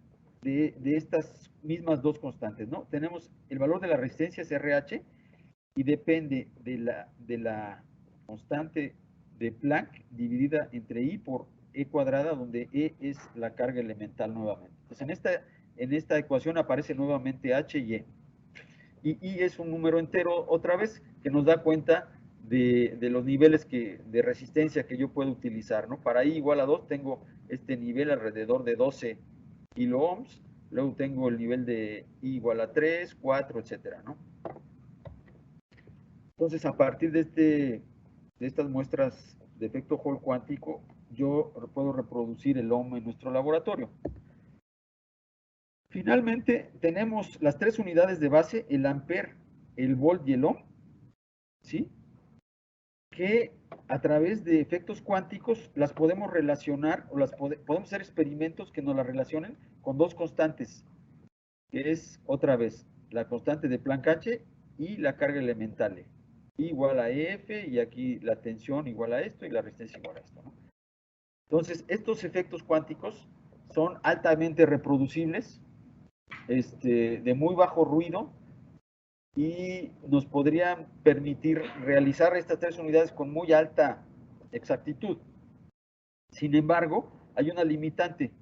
de estas mismas dos constantes, ¿no? Tenemos el valor de la resistencia es RH y depende de la constante de Planck dividida entre I por E cuadrada, donde E es la carga elemental nuevamente. Entonces, en esta ecuación aparece nuevamente H y E. Y I es un número entero otra vez que nos da cuenta de los niveles de resistencia que yo puedo utilizar, ¿no? Para I igual a 2 tengo este nivel alrededor de 12 kiloohms, luego tengo el nivel de I igual a 3, 4, etcétera, ¿no? Entonces, a partir de estas muestras de efecto Hall cuántico, yo puedo reproducir el Ohm en nuestro laboratorio. Finalmente, tenemos las tres unidades de base, el ampere, el volt y el Ohm, ¿sí? Que a través de efectos cuánticos las podemos relacionar o podemos hacer experimentos que nos las relacionen con dos constantes, que es otra vez la constante de Planck H y la carga elemental E. Igual a F y aquí la tensión igual a esto y la resistencia igual a esto, ¿no? Entonces, estos efectos cuánticos son altamente reproducibles, de muy bajo ruido, y nos podrían permitir realizar estas tres unidades con muy alta exactitud. Sin embargo, hay una limitante.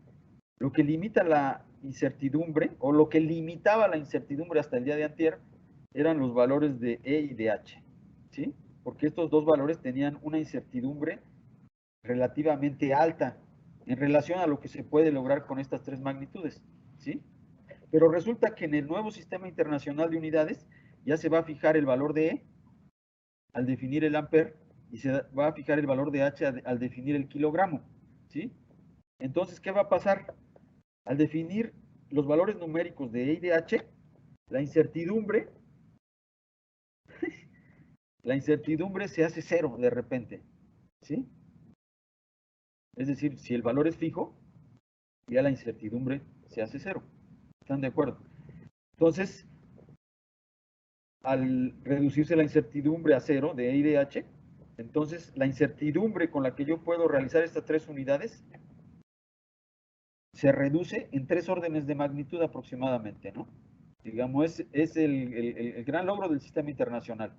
Lo que limita la incertidumbre, o lo que limitaba la incertidumbre hasta el día de antier, eran los valores de E y de H, ¿sí? Porque estos dos valores tenían una incertidumbre relativamente alta en relación a lo que se puede lograr con estas tres magnitudes, ¿sí? Pero resulta que en el nuevo sistema internacional de unidades ya se va a fijar el valor de E al definir el ampere y se va a fijar el valor de H al definir el kilogramo, ¿sí? Entonces, ¿qué va a pasar? Al definir los valores numéricos de E y de H, la incertidumbre, la incertidumbre se hace cero de repente, ¿sí? Es decir, si el valor es fijo, ya la incertidumbre se hace cero. ¿Están de acuerdo? Entonces, al reducirse la incertidumbre a cero de E y de H, entonces la incertidumbre con la que yo puedo realizar estas tres unidades se reduce en 3 órdenes de magnitud aproximadamente, ¿no? Digamos, es el gran logro del sistema internacional,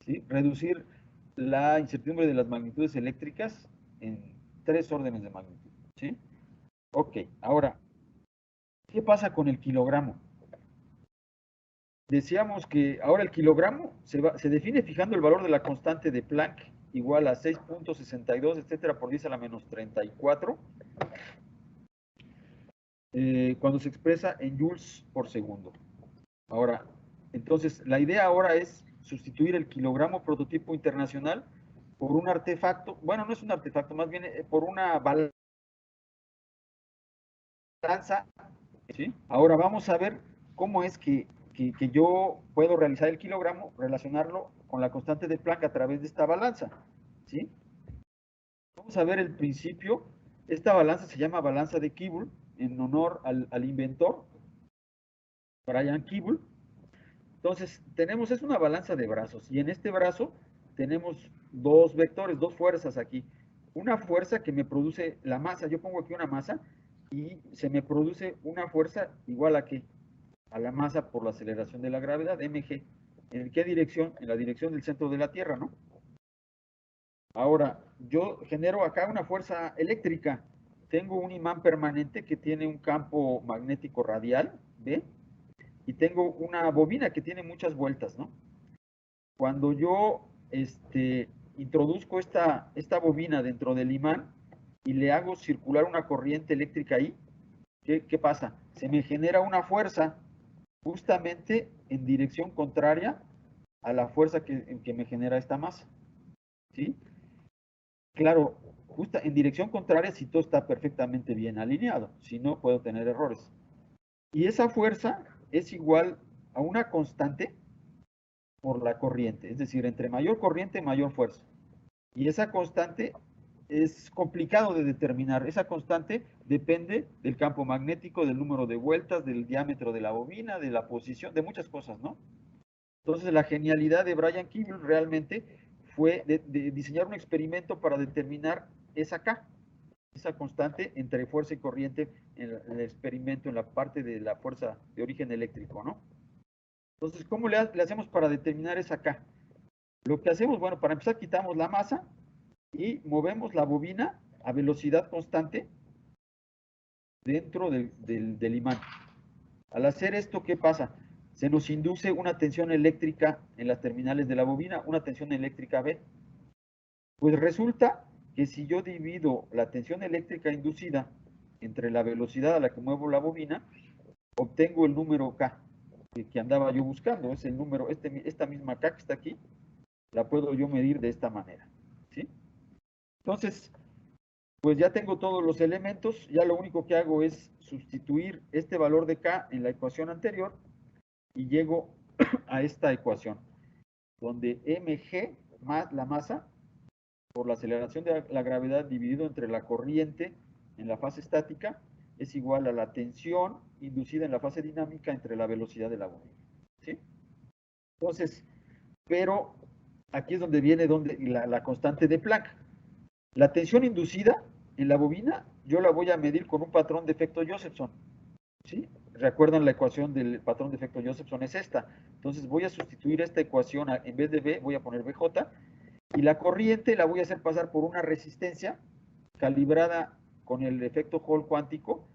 ¿sí? Reducir la incertidumbre de las magnitudes eléctricas en 3 órdenes de magnitud, ¿sí? Ok, ahora, ¿qué pasa con el kilogramo? Decíamos que ahora el kilogramo se define fijando el valor de la constante de Planck igual a 6.62, etcétera, por 10 a la menos 34, cuando se expresa en joules por segundo. Ahora, entonces, la idea ahora es sustituir el kilogramo prototipo internacional por un artefacto, bueno, no es un artefacto, más bien por una balanza, ¿sí? Ahora vamos a ver cómo es que yo puedo realizar el kilogramo, relacionarlo con la constante de Planck a través de esta balanza, ¿sí? Vamos a ver el principio. Esta balanza se llama balanza de Kibble, en honor al inventor, Brian Kibble. Entonces, es una balanza de brazos, y en este brazo tenemos dos vectores, dos fuerzas aquí. una fuerza que me produce la masa. Yo pongo aquí una masa y se me produce una fuerza igual a ¿qué? A la masa por la aceleración de la gravedad, mg. ¿En qué dirección? En la dirección del centro de la Tierra, ¿no? Ahora, yo genero acá una fuerza eléctrica. Tengo un imán permanente que tiene un campo magnético radial, ¿ve? Y tengo una bobina que tiene muchas vueltas, ¿no? Cuando yo introduzco esta bobina dentro del imán y le hago circular una corriente eléctrica ahí, ¿qué pasa? Se me genera una fuerza justamente en dirección contraria a la fuerza que me genera esta masa, ¿sí? Claro, justa en dirección contraria si todo está perfectamente bien alineado, si no puedo tener errores. Y esa fuerza es igual a una constante por la corriente, es decir, entre mayor corriente, mayor fuerza. Y esa constante es complicado de determinar. Esa constante depende del campo magnético, del número de vueltas, del diámetro de la bobina, de la posición, de muchas cosas, ¿no? Entonces, la genialidad de Brian Keeble realmente fue de diseñar un experimento para determinar esa K, esa constante entre fuerza y corriente en el experimento, en la parte de la fuerza de origen eléctrico, ¿no? Entonces, ¿cómo le hacemos para determinar esa K? Lo que hacemos, bueno, para empezar quitamos la masa y movemos la bobina a velocidad constante dentro del imán. Al hacer esto, ¿qué pasa? Se nos induce una tensión eléctrica en las terminales de la bobina, una tensión eléctrica B. Pues resulta que si yo divido la tensión eléctrica inducida entre la velocidad a la que muevo la bobina, obtengo el número K que andaba yo buscando. Es el número, esta misma K que está aquí, la puedo yo medir de esta manera, ¿sí? Entonces, pues ya tengo todos los elementos, ya lo único que hago es sustituir este valor de K en la ecuación anterior y llego a esta ecuación, donde mg más la masa por la aceleración de la gravedad dividido entre la corriente en la fase estática es igual a la tensión inducida en la fase dinámica entre la velocidad de la bobina, ¿sí? Entonces, pero aquí es donde viene la constante de Planck. La tensión inducida en la bobina yo la voy a medir con un patrón de efecto Josephson, ¿sí? ¿Recuerdan la ecuación del patrón de efecto Josephson? Es esta. Entonces voy a sustituir esta ecuación, en vez de B voy a poner BJ, y la corriente la voy a hacer pasar por una resistencia calibrada con el efecto Hall cuántico,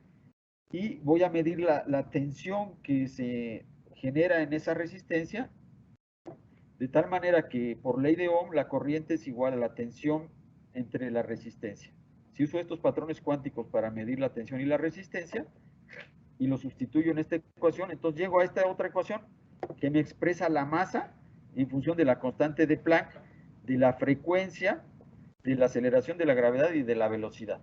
y voy a medir la tensión que se genera en esa resistencia, de tal manera que por ley de Ohm la corriente es igual a la tensión entre la resistencia. Si uso estos patrones cuánticos para medir la tensión y la resistencia, y lo sustituyo en esta ecuación, entonces llego a esta otra ecuación que me expresa la masa en función de la constante de Planck, de la frecuencia, de la aceleración de la gravedad y de la velocidad.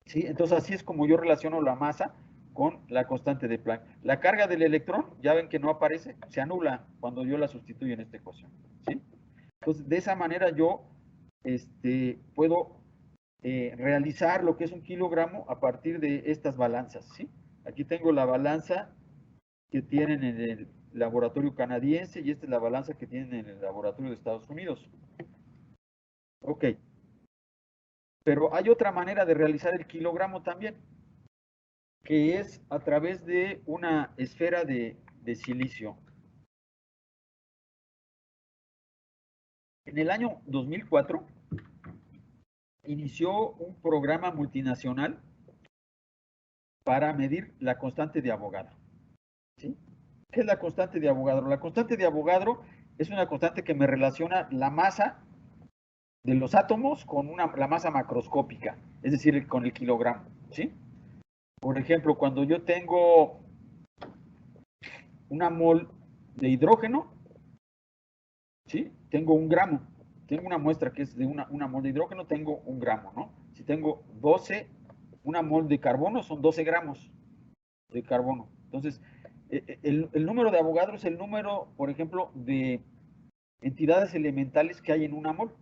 ¿Sí? Entonces así es como yo relaciono la masa con la constante de Planck. La carga del electrón, ya ven que no aparece, se anula cuando yo la sustituyo en esta ecuación, ¿sí? Entonces, de esa manera yo puedo realizar lo que es un kilogramo a partir de estas balanzas, ¿sí? Aquí tengo la balanza que tienen en el laboratorio canadiense y esta es la balanza que tienen en el laboratorio de Estados Unidos. Ok, pero hay otra manera de realizar el kilogramo también, que es a través de una esfera de silicio. En el año 2004 inició un programa multinacional para medir la constante de Avogadro, ¿sí? ¿Qué es la constante de Avogadro? La constante de Avogadro es una constante que me relaciona la masa de los átomos con la masa macroscópica, es decir, con el kilogramo, ¿sí? Por ejemplo, cuando yo tengo una mol de hidrógeno, ¿sí? Tengo un gramo. Tengo una muestra que es de una mol de hidrógeno, tengo un gramo, ¿no? Si tengo 12, una mol de carbono son 12 gramos de carbono. Entonces, el número de Avogadro es el número, por ejemplo, de entidades elementales que hay en una mol,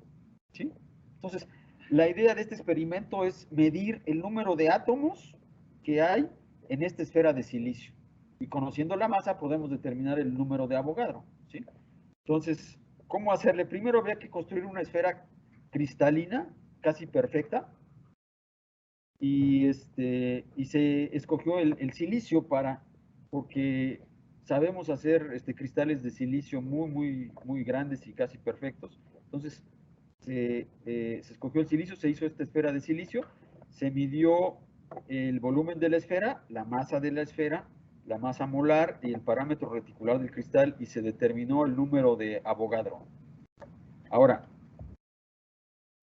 ¿sí? Entonces, la idea de este experimento es medir el número de átomos que hay en esta esfera de silicio. Y conociendo la masa podemos determinar el número de Avogadro, ¿sí? Entonces, ¿cómo hacerle? Primero habría que construir una esfera cristalina casi perfecta, y se escogió el silicio porque sabemos hacer cristales de silicio muy grandes y casi perfectos. Entonces, se escogió el silicio, se hizo esta esfera de silicio, se midió el volumen de la esfera, la masa de la esfera, la masa molar y el parámetro reticular del cristal, y se determinó el número de Avogadro. Ahora,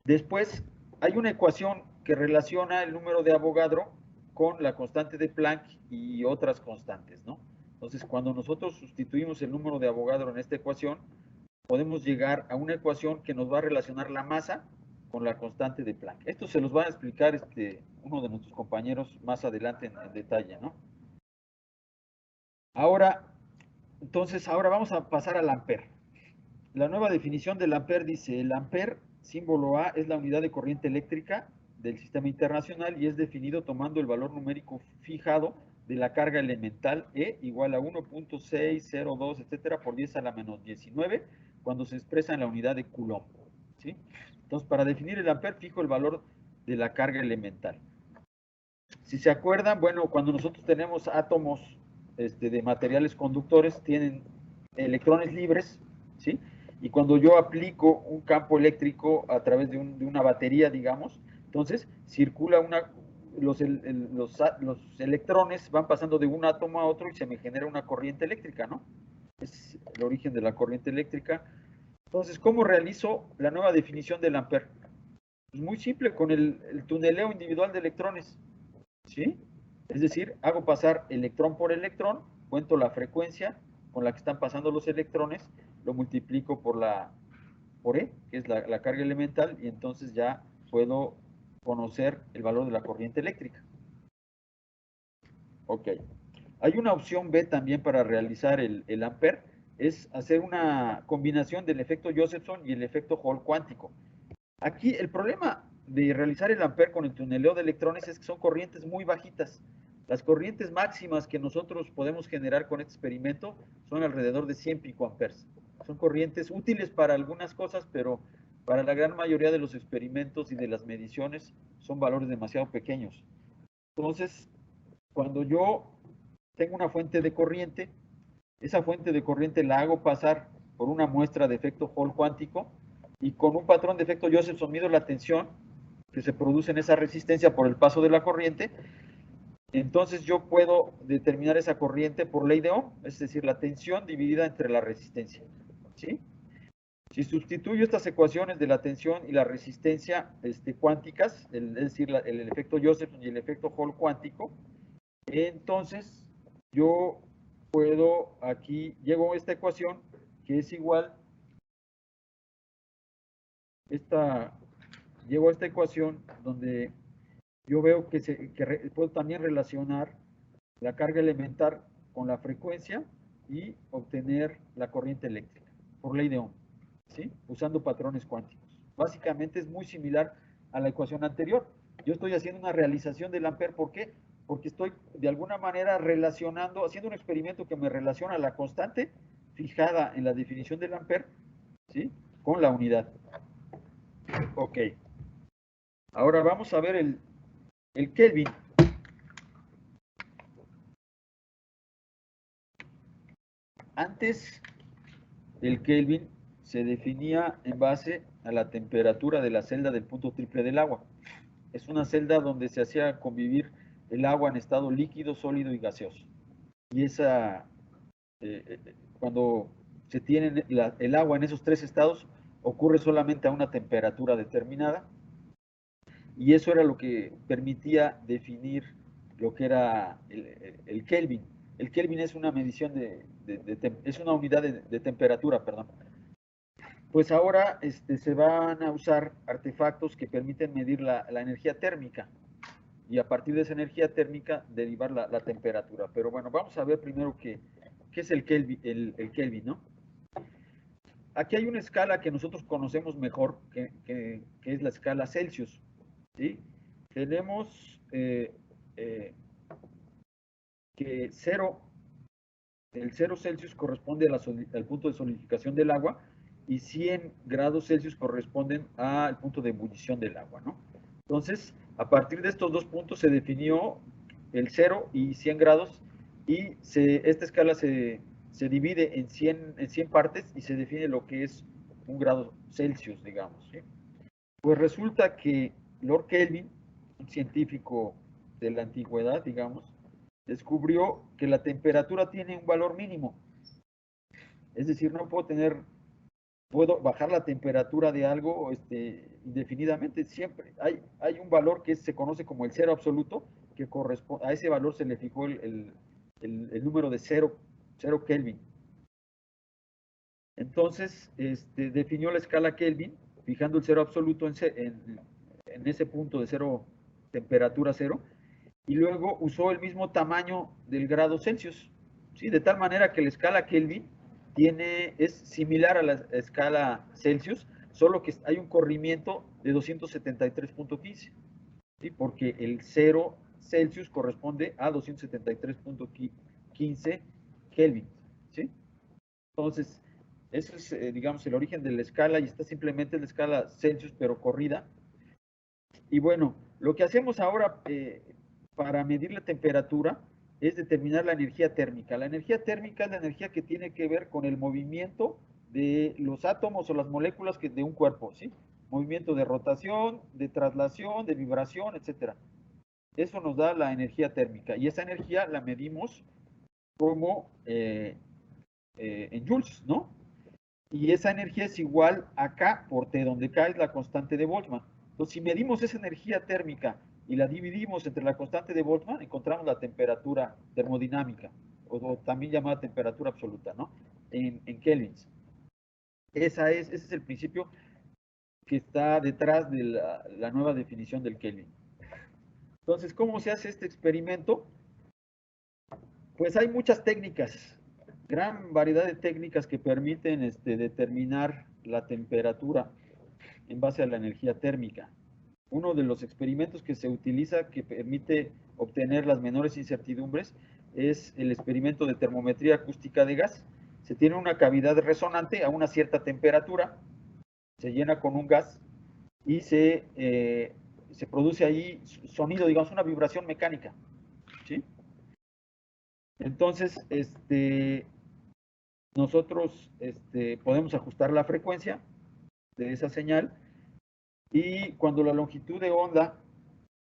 después hay una ecuación que relaciona el número de Avogadro con la constante de Planck y otras constantes, ¿no? Entonces, cuando nosotros sustituimos el número de Avogadro en esta ecuación, podemos llegar a una ecuación que nos va a relacionar la masa con la constante de Planck. Esto se los va a explicar uno de nuestros compañeros más adelante en detalle, ¿no? Ahora vamos a pasar al ampere. La nueva definición del ampere dice: el ampere, símbolo A, es la unidad de corriente eléctrica del sistema internacional y es definido tomando el valor numérico fijado de la carga elemental E igual a 1.602, etcétera, por 10 a la menos 19, cuando se expresa en la unidad de Coulomb, ¿sí? Entonces, para definir el ampere, fijo el valor de la carga elemental. Si se acuerdan, bueno, cuando nosotros tenemos átomos de materiales conductores, tienen electrones libres, ¿sí? Y cuando yo aplico un campo eléctrico a través de una batería, digamos, entonces circula los electrones van pasando de un átomo a otro y se me genera una corriente eléctrica, ¿no? Es el origen de la corriente eléctrica. Entonces, ¿cómo realizo la nueva definición del ampere? Pues muy simple, con el tuneleo individual de electrones, ¿sí? Es decir, hago pasar electrón por electrón, cuento la frecuencia con la que están pasando los electrones, lo multiplico por E, que es la carga elemental, y entonces ya puedo conocer el valor de la corriente eléctrica. Ok. Hay una opción B también para realizar el ampere, es hacer una combinación del efecto Josephson y el efecto Hall cuántico. Aquí el problema de realizar el ampere con el tuneleo de electrones es que son corrientes muy bajitas. Las corrientes máximas que nosotros podemos generar con este experimento son alrededor de 100 picoamperes. Son corrientes útiles para algunas cosas, pero para la gran mayoría de los experimentos y de las mediciones son valores demasiado pequeños. Entonces, cuando yo tengo una fuente de corriente, esa fuente de corriente la hago pasar por una muestra de efecto Hall cuántico, y con un patrón de efecto Josephson mido la tensión que se produce en esa resistencia por el paso de la corriente. Entonces yo puedo determinar esa corriente por ley de Ohm, es decir, la tensión dividida entre la resistencia, ¿sí? Si sustituyo estas ecuaciones de la tensión y la resistencia cuánticas, es decir, el efecto Josephson y el efecto Hall cuántico, entonces yo puedo, aquí llego a esta ecuación que es igual, llego a esta ecuación donde yo veo que puedo también relacionar la carga elemental con la frecuencia y obtener la corriente eléctrica por ley de Ohm, ¿sí? Usando patrones cuánticos. Básicamente es muy similar a la ecuación anterior. Yo estoy haciendo una realización del ampere, ¿por qué? Porque estoy de alguna manera haciendo un experimento que me relaciona la constante fijada en la definición del ampere, ¿sí? Con la unidad. Ok. Ahora vamos a ver el Kelvin. Antes, el Kelvin se definía en base a la temperatura de la celda del punto triple del agua. Es una celda donde se hacía convivir el agua en estado líquido, sólido y gaseoso. Y cuando se tiene el agua en esos tres estados, ocurre solamente a una temperatura determinada, y eso era lo que permitía definir lo que era el Kelvin. El Kelvin es una medición es una unidad de temperatura, perdón. Pues ahora se van a usar artefactos que permiten medir la energía térmica, y a partir de esa energía térmica derivar la temperatura. Pero bueno, vamos a ver primero qué es el Kelvin, ¿no? Aquí hay una escala que nosotros conocemos mejor, que es la escala Celsius, ¿sí? Tenemos que el 0 Celsius corresponde al punto de solidificación del agua, y 100 grados Celsius corresponden al punto de ebullición del agua, ¿no? Entonces, a partir de estos dos puntos se definió el 0 y 100 grados y esta escala se divide en 100 partes y se define lo que es 1 grado Celsius, digamos, ¿sí? Pues resulta que Lord Kelvin, un científico de la antigüedad, digamos, descubrió que la temperatura tiene un valor mínimo. Es decir, no puedo bajar la temperatura de algo indefinidamente. Siempre hay un valor que se conoce como el cero absoluto, que corresponde, a ese valor se le fijó el número de 0 Kelvin. Entonces, definió la escala Kelvin, fijando el cero absoluto en ese punto de cero, temperatura cero, y luego usó el mismo tamaño del grado Celsius, ¿sí? De tal manera que la escala Kelvin es similar a la escala Celsius, solo que hay un corrimiento de 273.15, ¿sí? Porque el 0 Celsius corresponde a 273.15 Kelvin, ¿sí? Entonces, ese es, digamos, el origen de la escala, y está simplemente en la escala Celsius, pero corrida. Y bueno, lo que hacemos ahora para medir la temperatura es determinar la energía térmica. La energía térmica es la energía que tiene que ver con el movimiento de los átomos o las moléculas de un cuerpo, ¿sí? Movimiento de rotación, de traslación, de vibración, etcétera. Eso nos da la energía térmica, y esa energía la medimos como en joules, ¿no? Y esa energía es igual a K por T, donde K es la constante de Boltzmann. Entonces, si medimos esa energía térmica y la dividimos entre la constante de Boltzmann, encontramos la temperatura termodinámica, o también llamada temperatura absoluta, ¿no? En kelvins. Ese es el principio que está detrás de la nueva definición del Kelvin. Entonces, ¿cómo se hace este experimento? Pues hay muchas técnicas, gran variedad de técnicas que permiten determinar la temperatura en base a la energía térmica. Uno de los experimentos que se utiliza que permite obtener las menores incertidumbres es el experimento de termometría acústica de gas. Se tiene una cavidad resonante a una cierta temperatura, se llena con un gas y se produce ahí sonido, digamos, una vibración mecánica, ¿sí? Entonces, nosotros podemos ajustar la frecuencia de esa señal, y cuando la longitud de onda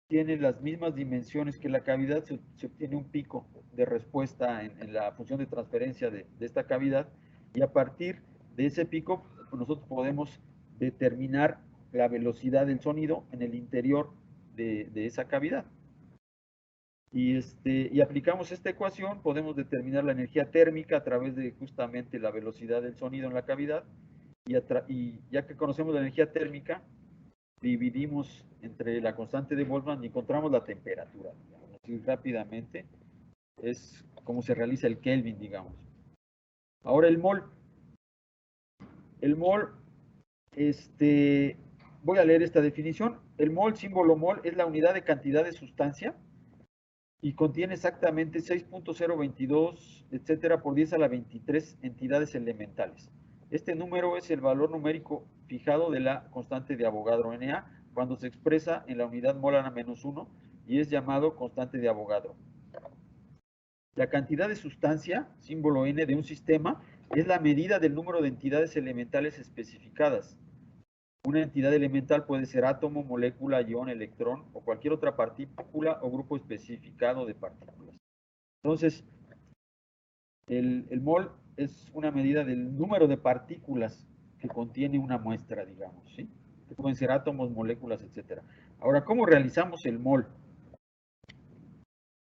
tiene las mismas dimensiones que la cavidad, se obtiene un pico de respuesta en la función de transferencia de esta cavidad, y a partir de ese pico nosotros podemos determinar la velocidad del sonido en el interior de esa cavidad. Y aplicamos esta ecuación, podemos determinar la energía térmica a través de justamente la velocidad del sonido en la cavidad, y ya que conocemos la energía térmica, dividimos entre la constante de Boltzmann y encontramos la temperatura, digamos. Así rápidamente es como se realiza el Kelvin, digamos. Ahora el mol. El mol, voy a leer esta definición. El mol, símbolo mol, es la unidad de cantidad de sustancia y contiene exactamente 6.022, etcétera, por 10 a la 23 entidades elementales. Este número es el valor numérico fijado de la constante de Avogadro, Na, cuando se expresa en la unidad molar a -1, y es llamado constante de Avogadro. La cantidad de sustancia, símbolo N, de un sistema es la medida del número de entidades elementales especificadas. Una entidad elemental puede ser átomo, molécula, ion, electrón o cualquier otra partícula o grupo especificado de partículas. Entonces, el mol es una medida del número de partículas que contiene una muestra, digamos, ¿sí? Que pueden ser átomos, moléculas, etc. Ahora, ¿cómo realizamos el mol?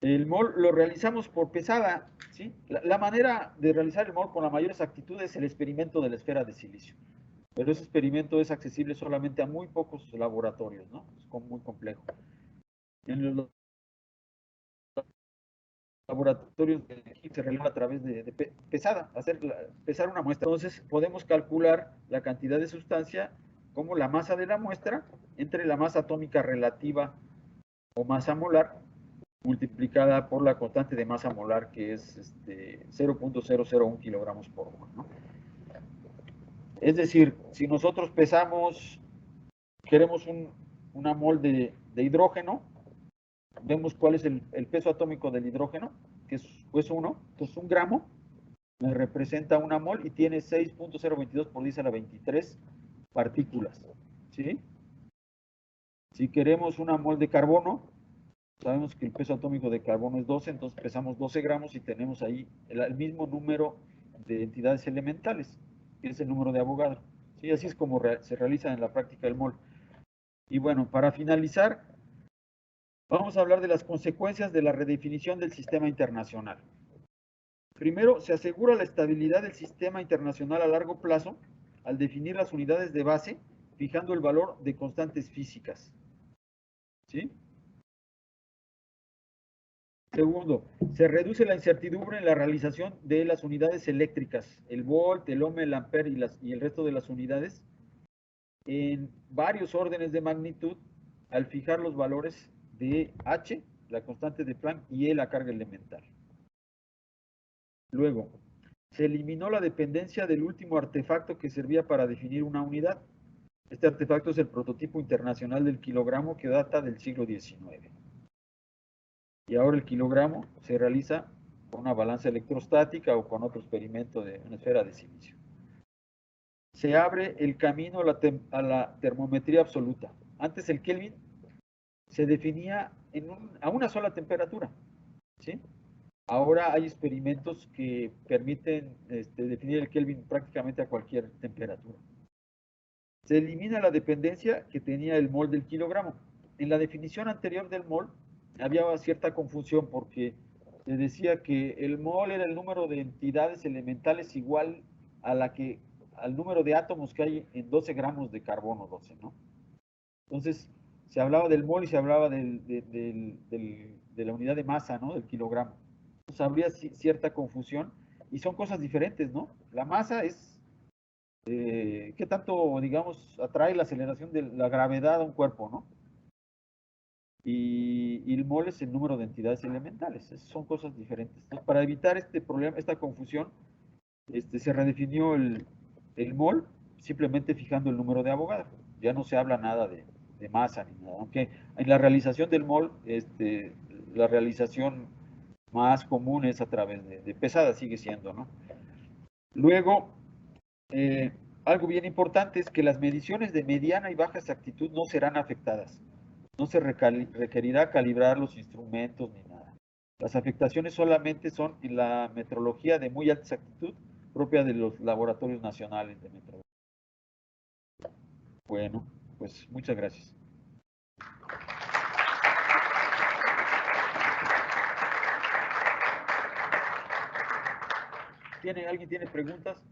El mol lo realizamos por pesada, ¿sí? La manera de realizar el mol con la mayor exactitud es el experimento de la esfera de silicio. Pero ese experimento es accesible solamente a muy pocos laboratorios, ¿no? Es muy complejo. En los laboratorios se realiza a través de pesada, pesar una muestra. Entonces podemos calcular la cantidad de sustancia como la masa de la muestra entre la masa atómica relativa o masa molar multiplicada por la constante de masa molar, que es 0.001 kilogramos por mol, ¿no? Es decir, si nosotros queremos una mol de hidrógeno, vemos cuál es el peso atómico del hidrógeno, que es pues 1, entonces 1 gramo me representa una mol y tiene 6.022 por 10 a la 23 partículas, ¿sí? Si queremos una mol de carbono, sabemos que el peso atómico de carbono es 12, entonces pesamos 12 gramos y tenemos ahí el mismo número de entidades elementales, que es el número de Avogadro. ¿Sí? Así es como se realiza en la práctica del mol. Y bueno, para finalizar, vamos a hablar de las consecuencias de la redefinición del sistema internacional. Primero, se asegura la estabilidad del sistema internacional a largo plazo al definir las unidades de base, fijando el valor de constantes físicas. ¿Sí? Segundo, se reduce la incertidumbre en la realización de las unidades eléctricas, el volt, el ohm, el ampere y el resto de las unidades, en varios órdenes de magnitud al fijar los valores de H, la constante de Planck, y E, la carga elemental. Luego, se eliminó la dependencia del último artefacto que servía para definir una unidad. Este artefacto es el prototipo internacional del kilogramo que data del siglo XIX. Y ahora el kilogramo se realiza con una balanza electrostática o con otro experimento de una esfera de silicio. Se abre el camino a la termometría absoluta. Antes el Kelvin se definía a una sola temperatura, ¿sí? Ahora hay experimentos que permiten definir el Kelvin prácticamente a cualquier temperatura. Se elimina la dependencia que tenía el mol del kilogramo. En la definición anterior del mol había cierta confusión porque se decía que el mol era el número de entidades elementales igual al número de átomos que hay en 12 gramos de carbono 12, ¿no? Entonces, se hablaba del mol y se hablaba de la unidad de masa, ¿no? Del kilogramo. Entonces, habría cierta confusión y son cosas diferentes, ¿no? La masa es qué tanto, digamos, atrae la aceleración de la gravedad a un cuerpo, ¿no? Y el mol es el número de entidades elementales. Esas son cosas diferentes. Entonces, para evitar este problema, esta confusión, se redefinió el mol simplemente fijando el número de Avogadro. Ya no se habla nada de masa ni nada. Aunque en la realización del mol, la realización más común es a través de pesada, sigue siendo, ¿no? Luego, eh, algo bien importante es que las mediciones de mediana y baja exactitud no serán afectadas. No se requerirá calibrar los instrumentos ni nada. Las afectaciones solamente son en la metrología de muy alta exactitud propia de los laboratorios nacionales de metrología. Bueno, pues muchas gracias. ¿Alguien tiene preguntas?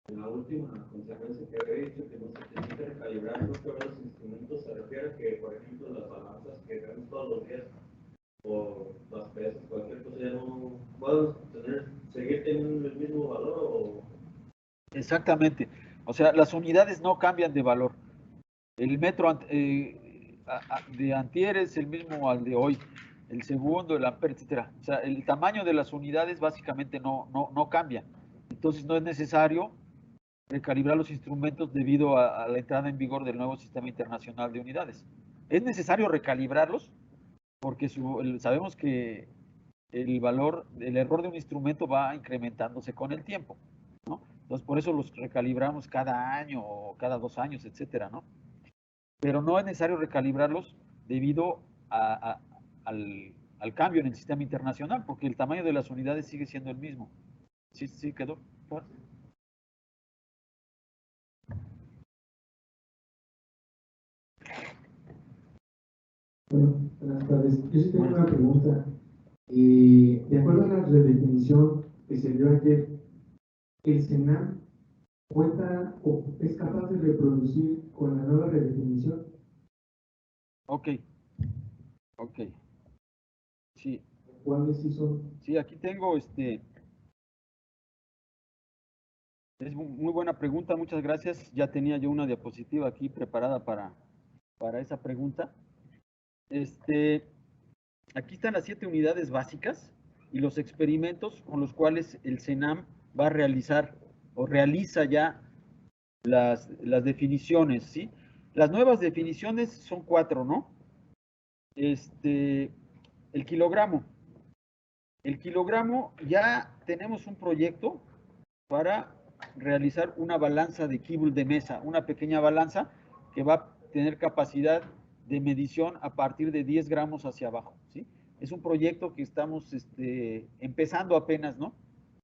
La última consecuencia que había dicho que no se tiene que recalibrar todos los instrumentos, se refiere a que, por ejemplo, las balanzas que vemos todos los días, o las pesas, cualquier cosa, ya no puedo seguir teniendo el mismo valor o... Exactamente. O sea, las unidades no cambian de valor. El metro de antier es el mismo al de hoy, el segundo, el ampere, etcétera. O sea, el tamaño de las unidades básicamente no cambia. Entonces no es necesario recalibrar los instrumentos debido a la entrada en vigor del nuevo sistema internacional de unidades. Es necesario recalibrarlos porque sabemos que el error de un instrumento va incrementándose con el tiempo, ¿no? Entonces por eso los recalibramos cada año o cada 2 años, etcétera, ¿no? Pero no es necesario recalibrarlos debido al cambio en el sistema internacional, porque el tamaño de las unidades sigue siendo el mismo. ¿Sí, sí quedó? Bueno, buenas tardes. Yo sí tengo una pregunta. De acuerdo a la redefinición que se dio ayer, ¿el SENAM cuenta o es capaz de reproducir con la nueva redefinición? Ok, ok. Sí. ¿Cuáles sí son? Sí, aquí tengo Es muy buena pregunta, muchas gracias. Ya tenía yo una diapositiva aquí preparada para esa pregunta. Aquí están las 7 unidades básicas y los experimentos con los cuales el CENAM va a realizar o realiza ya las definiciones, ¿sí? Las nuevas definiciones son 4, ¿no? El kilogramo. El kilogramo, ya tenemos un proyecto para realizar una balanza de Kibble de mesa, una pequeña balanza que va a tener capacidad de medición a partir de 10 gramos hacia abajo, ¿sí? Es un proyecto que estamos empezando apenas, ¿no?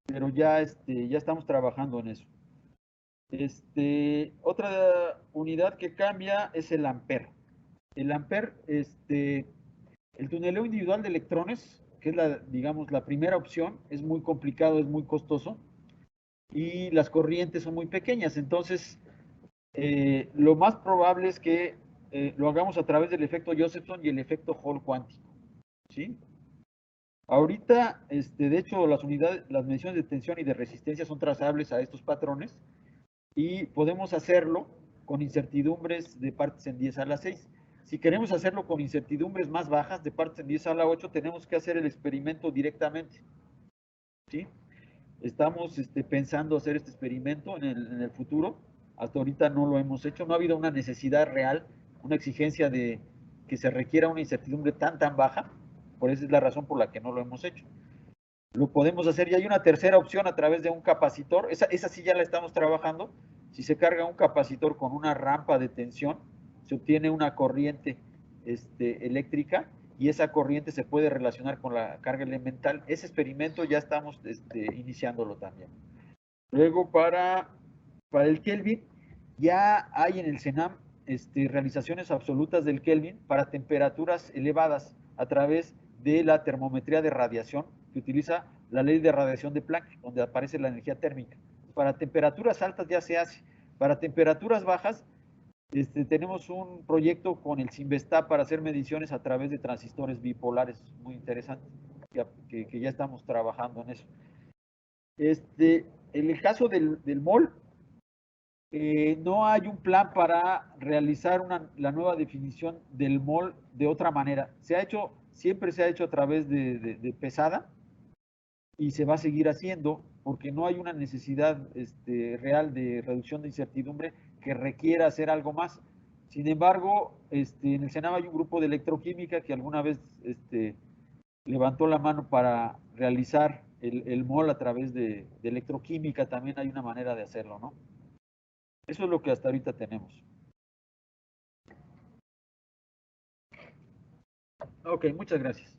Pero ya estamos trabajando en eso. Otra unidad que cambia es el amper. El amper, el tuneleo individual de electrones, que es digamos, la primera opción, es muy complicado, es muy costoso y las corrientes son muy pequeñas. Entonces, lo más probable es que lo hagamos a través del efecto Josephson y el efecto Hall cuántico, ¿sí? Ahorita, de hecho, las mediciones de tensión y de resistencia son trazables a estos patrones y podemos hacerlo con incertidumbres de partes en 10 a la 6. Si queremos hacerlo con incertidumbres más bajas, de partes en 10 a la 8, tenemos que hacer el experimento directamente, ¿sí? Estamos pensando hacer este experimento en el futuro. Hasta ahorita no lo hemos hecho. No ha habido una necesidad real, una exigencia de que se requiera una incertidumbre tan baja. Por esa es la razón por la que no lo hemos hecho. Lo podemos hacer. Y hay una tercera opción a través de un capacitor. Esa sí ya la estamos trabajando. Si se carga un capacitor con una rampa de tensión, se obtiene una corriente eléctrica y esa corriente se puede relacionar con la carga elemental. Ese experimento ya estamos iniciándolo también. Luego, para el Kelvin, ya hay en el CENAM realizaciones absolutas del Kelvin para temperaturas elevadas a través de la termometría de radiación, que utiliza la ley de radiación de Planck, donde aparece la energía térmica. Para temperaturas altas ya se hace. Para temperaturas bajas, tenemos un proyecto con el CIMBESTA para hacer mediciones a través de transistores bipolares, muy interesante, que ya estamos trabajando en eso. En el caso del MOL, no hay un plan para realizar la nueva definición del MOL de otra manera. Siempre se ha hecho a través de pesada y se va a seguir haciendo porque no hay una necesidad real de reducción de incertidumbre que requiera hacer algo más. Sin embargo, en el Senado hay un grupo de electroquímica que alguna vez levantó la mano para realizar el MOL a través de electroquímica. También hay una manera de hacerlo, ¿no? Eso es lo que hasta ahorita tenemos. Ok, muchas gracias.